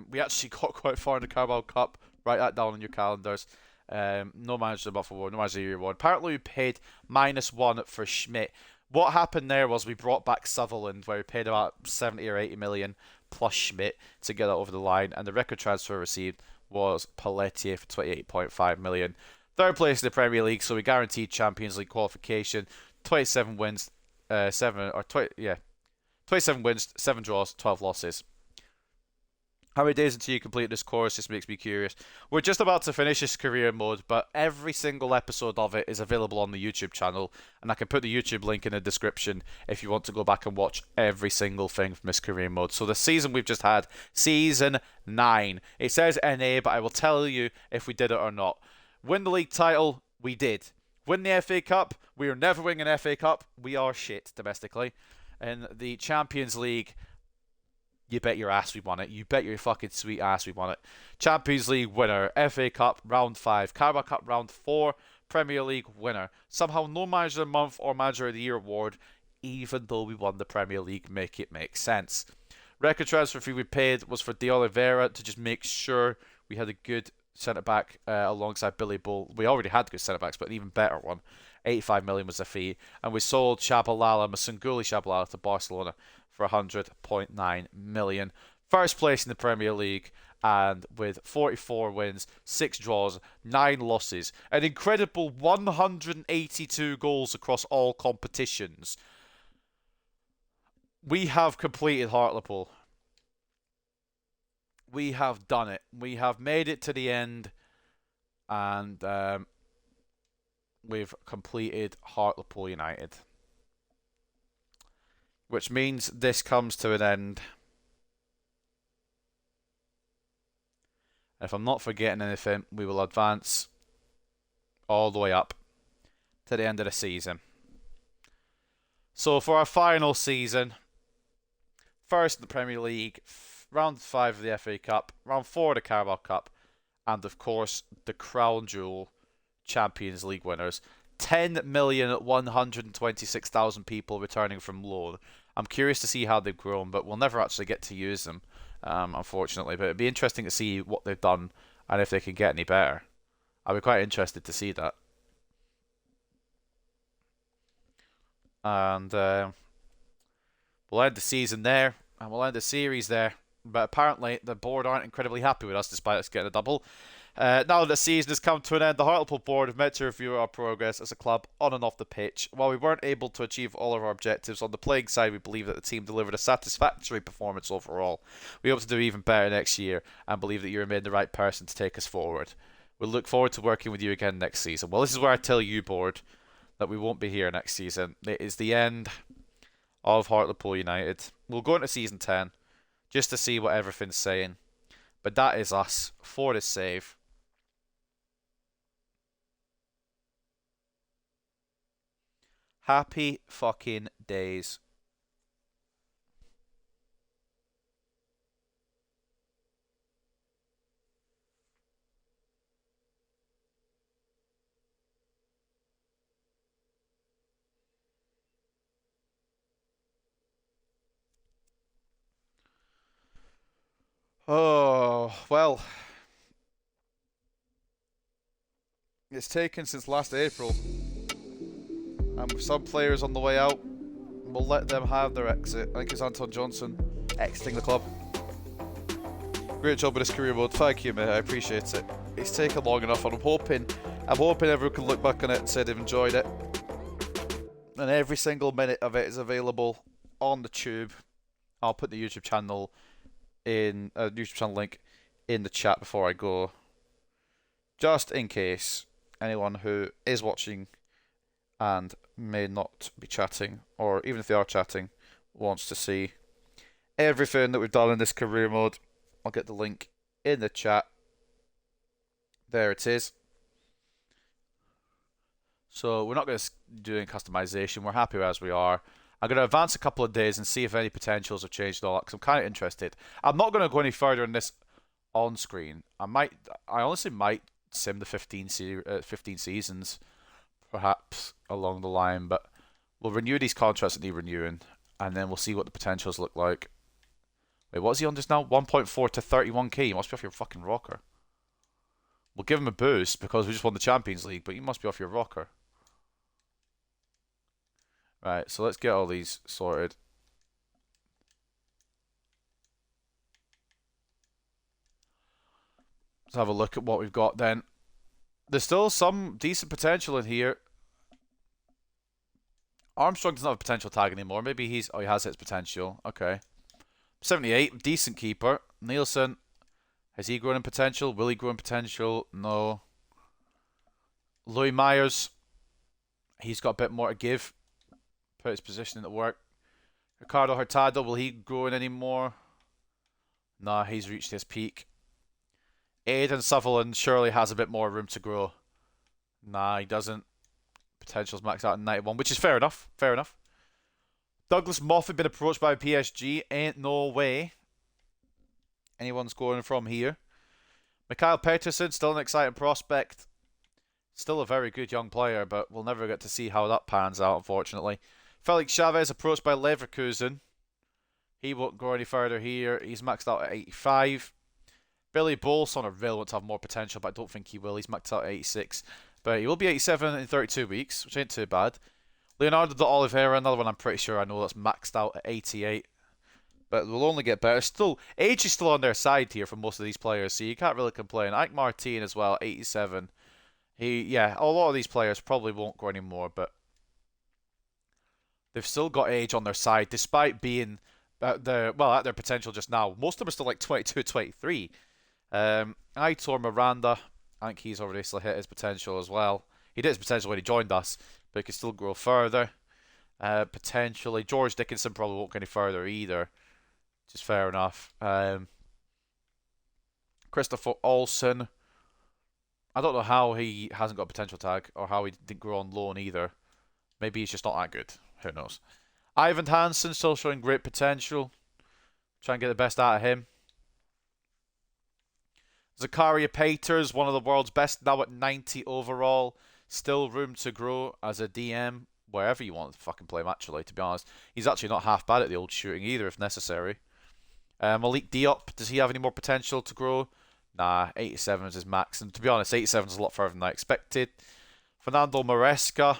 We actually got quite far in the Carabao Cup. Write that down on your calendars. No manager of the month award, no manager of the year award. Apparently we paid -1 for Schmidt. What happened there was we brought back Sutherland, where we paid about 70 or 80 million plus Schmidt to get that over the line, and the record transfer received was Pelletier for 28.5 million. Third place in the Premier League, so we guaranteed Champions League qualification. 27 wins, 27 wins, 7 draws, 12 losses. How many days until you complete this course? This makes me curious. We're just about to finish this career mode, but every single episode of it is available on the YouTube channel, and I can put the YouTube link in the description if you want to go back and watch every single thing from this career mode. So the season we've just had, season 9. It says NA, but I will tell you if we did it or not. Win the league title, we did. Win the FA Cup, we are never winning an FA Cup. We are shit domestically. In the Champions League, you bet your ass we won it. You bet your fucking sweet ass we won it. Champions League winner. FA Cup round 5. Carabao Cup round 4. Premier League winner. Somehow no manager of the month or manager of the year award, even though we won the Premier League. Make it make sense. Record transfer fee we paid was for De Oliveira to just make sure we had a good centre-back alongside Billy Bull. We already had good centre-backs, but an even better one. 85 million was the fee. And we sold Masanguli Shabalala to Barcelona for 100.9 million. First place in the Premier League, and with 44 wins, 6 draws, 9 losses, an incredible 182 goals across all competitions. We have completed Hartlepool. We have done it. We have made it to the end, and we've completed Hartlepool United. Which means this comes to an end. If I'm not forgetting anything, we will advance all the way up to the end of the season. So for our final season, first in the Premier League, round 5 of the FA Cup, round 4 of the Carabao Cup, and of course the crown jewel, Champions League winners. 10,126,000 people returning from loan. I'm curious to see how they've grown, but we'll never actually get to use them, unfortunately. But it'd be interesting to see what they've done and if they can get any better. I'd be quite interested to see that. And we'll end the season there, and we'll end the series there. But apparently the board aren't incredibly happy with us, despite us getting a double. Now that the season has come to an end, the Hartlepool board have met to review our progress as a club on and off the pitch. While we weren't able to achieve all of our objectives on the playing side, we believe that the team delivered a satisfactory performance overall. We hope to do even better next year and believe that you remain the right person to take us forward. We'll look forward to working with you again next season. Well, this is where I tell you, board, that we won't be here next season. It is the end of Hartlepool United. We'll go into season 10 just to see what everything's saying. But that is us for this save. Happy fucking days. Oh, well, it's taken since last April. And with some players on the way out, we'll let them have their exit. I think it's Anton Johnson exiting the club. Great job with this career mode. Thank you, mate. I appreciate it. It's taken long enough, and I'm hoping everyone can look back on it and say they've enjoyed it. And every single minute of it is available on the tube. I'll put the YouTube channel link in the chat before I go, just in case anyone who is watching and may not be chatting, or even if they are chatting, wants to see everything that we've done in this career mode. I'll get the link in the chat. There it is. So we're not going to do any customization. We're happy as we are. I'm going to advance a couple of days and see if any potentials have changed and all that, because I'm kind of interested. I'm not going to go any further in this on screen. I honestly might sim the 15 seasons, perhaps along the line, but we'll renew these contracts that need renewing, and then we'll see what the potentials look like. Wait, what is he on just now? 1.4 to 31k. You must be off your fucking rocker. We'll give him a boost because we just won the Champions League, but you must be off your rocker. Right, so let's get all these sorted. Let's have a look at what we've got then. There's still some decent potential in here. Armstrong doesn't have a potential tag anymore. Maybe he has his potential. Okay. 78, decent keeper. Nielsen, has he grown in potential? Will he grow in potential? No. Louis Myers, he's got a bit more to give. Put his position into work. Ricardo Hurtado, will he grow in anymore? Nah, he's reached his peak. Aidan Sutherland surely has a bit more room to grow. Nah, he doesn't. Potential's maxed out in 91, which is fair enough. Fair enough. Douglas Moffat been approached by PSG. Ain't no way anyone's going from here. Mikhail Peterson, still an exciting prospect. Still a very good young player, but we'll never get to see how that pans out, unfortunately. Felix Chavez approached by Leverkusen. He won't go any further here. He's maxed out at 85. Billy Bolson, I really want to have more potential, but I don't think he will. He's maxed out at 86. But he will be 87 in 32 weeks, which ain't too bad. Leonardo de Oliveira, another one I'm pretty sure I know that's maxed out at 88. But we'll only get better. Still, age is still on their side here for most of these players, so you can't really complain. Ike Martin as well, 87. A lot of these players probably won't go anymore, but they've still got age on their side, despite being at their potential just now. Most of them are still like 22, 23. Aitor Miranda, I think he's already still hit his potential as well. He did his potential when he joined us, but he can still grow further. Potentially. George Dickinson probably won't go any further either, which is fair enough. Christopher Olsen, I don't know how he hasn't got a potential tag, or how he didn't grow on loan either. Maybe he's just not that good. Who knows? Ivan Hansen still showing great potential. Try and get the best out of him. Zakaria Peters, one of the world's best, now at 90 overall. Still room to grow as a DM, wherever you want to fucking play him, actually, to be honest. He's actually not half bad at the old shooting either, if necessary. Malik Diop, does he have any more potential to grow? Nah, 87 is his max. And to be honest, 87 is a lot further than I expected. Fernando Maresca,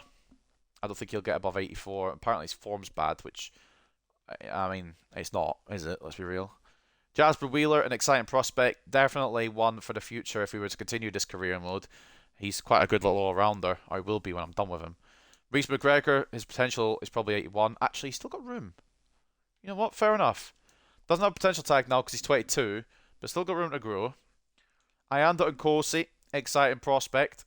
I don't think he'll get above 84. Apparently his form's bad, which, I mean, it's not, is it? Let's be real. Jasper Wheeler, an exciting prospect. Definitely one for the future if we were to continue this career mode. He's quite a good little all-rounder. Or he will be when I'm done with him. Reece McGregor, his potential is probably 81. Actually, he's still got room. You know what? Fair enough. Doesn't have a potential tag now because he's 22, but still got room to grow. Ayanda Nkosi, exciting prospect.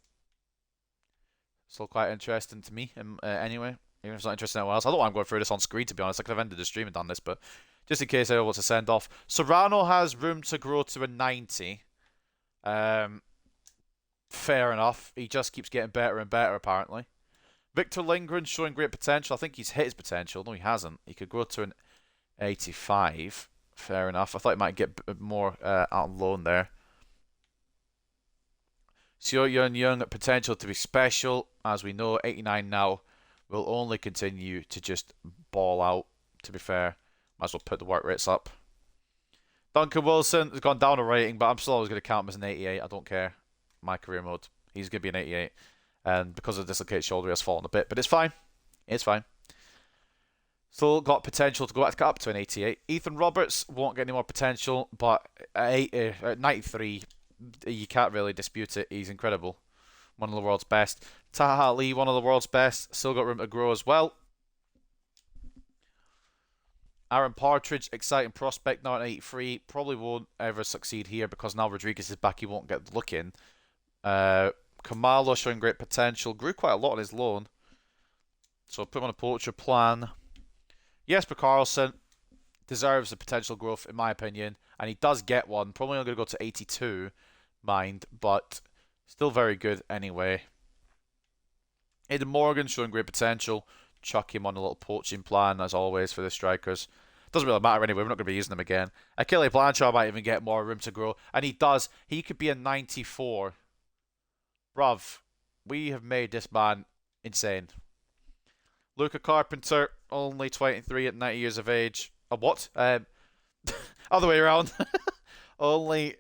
Still quite interesting to me, anyway. Even if it's not interesting to anyone else. I don't want to go through this on screen, to be honest. I could have ended the stream and done this, but just in case anyone wants to send off. Serrano has room to grow to a 90. Fair enough. He just keeps getting better and better, apparently. Victor Lindgren showing great potential. I think he's hit his potential. No, he hasn't. He could grow to an 85. Fair enough. I thought he might get more out on loan there. Seo Yun Young, potential to be special. As we know, 89 now will only continue to just ball out, to be fair. Might as well put the work rates up. Duncan Wilson has gone down a rating, but I'm still always going to count him as an 88. I don't care. My career mode. He's going to be an 88. And because of the dislocated shoulder, he has fallen a bit. But it's fine. It's fine. Still got potential to go back up to an 88. Ethan Roberts won't get any more potential, but at 93, you can't really dispute it. He's incredible. One of the world's best. Taha Ali, one of the world's best. Still got room to grow as well. Aaron Partridge, exciting prospect, now at 83. Probably won't ever succeed here because now Rodriguez is back. He won't get the look in. Kamala showing great potential. Grew quite a lot on his loan. So put him on a poacher plan. Jesper Karlsson deserves the potential growth, in my opinion. And he does get one. Probably only going to go to 82, mind. But still very good anyway. Aidan Morgan showing great potential. Chuck him on a little poaching plan, as always, for the strikers. Doesn't really matter anyway. We're not going to be using them again. Achille Blanchard might even get more room to grow. And he does. He could be a 94. Bruv, we have made this man insane. Luca Carpenter, only 23 at 90 years of age. What? Other way around. Only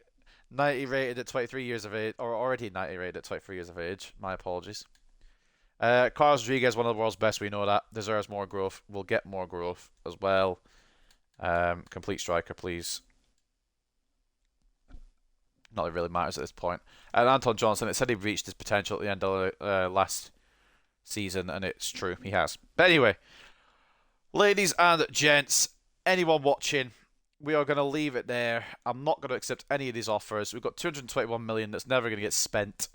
90 rated at 23 years of age. Or already 90 rated at 23 years of age. My apologies. Carlos Rodriguez, one of the world's best. We know that. Deserves more growth. We'll get more growth as well. Complete striker, please. Not that it really matters at this point. And Anton Johnson, it said he reached his potential at the end of last season, and it's true, he has. But anyway, ladies and gents, anyone watching, we are going to leave it there. I'm not going to accept any of these offers. We've got 221 million that's never going to get spent.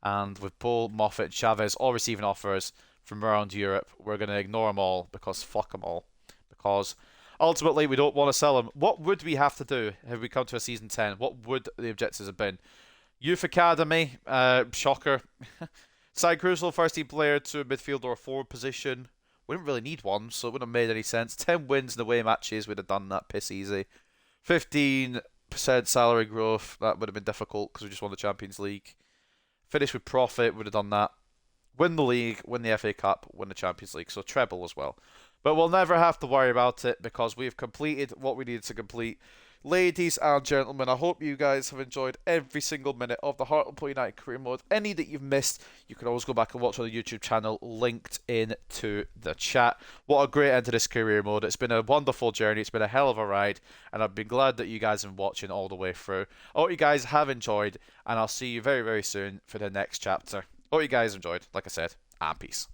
And with Paul, Moffat, and Chavez all receiving offers from around Europe, we're going to ignore them all because fuck them all. Because ultimately, we don't want to sell them. What would we have to do if we come to a season 10? What would the objectives have been? Youth Academy, shocker. Side crucial first team player to a midfield or a forward position. We didn't really need one, so it wouldn't have made any sense. 10 wins in away matches, we'd have done that piss easy. 15% salary growth, that would have been difficult because we just won the Champions League. Finish with profit, would have done that. Win the league, win the FA Cup, win the Champions League, so treble as well. But we'll never have to worry about it because we've completed what we needed to complete. Ladies and gentlemen, I hope you guys have enjoyed every single minute of the Hartlepool United career mode. Any that you've missed, you can always go back and watch on the YouTube channel linked into the chat. What a great end to this career mode. It's been a wonderful journey. It's been a hell of a ride. And I've been glad that you guys have been watching all the way through. I hope you guys have enjoyed. And I'll see you very, very soon for the next chapter. Hope you guys enjoyed, like I said, and peace.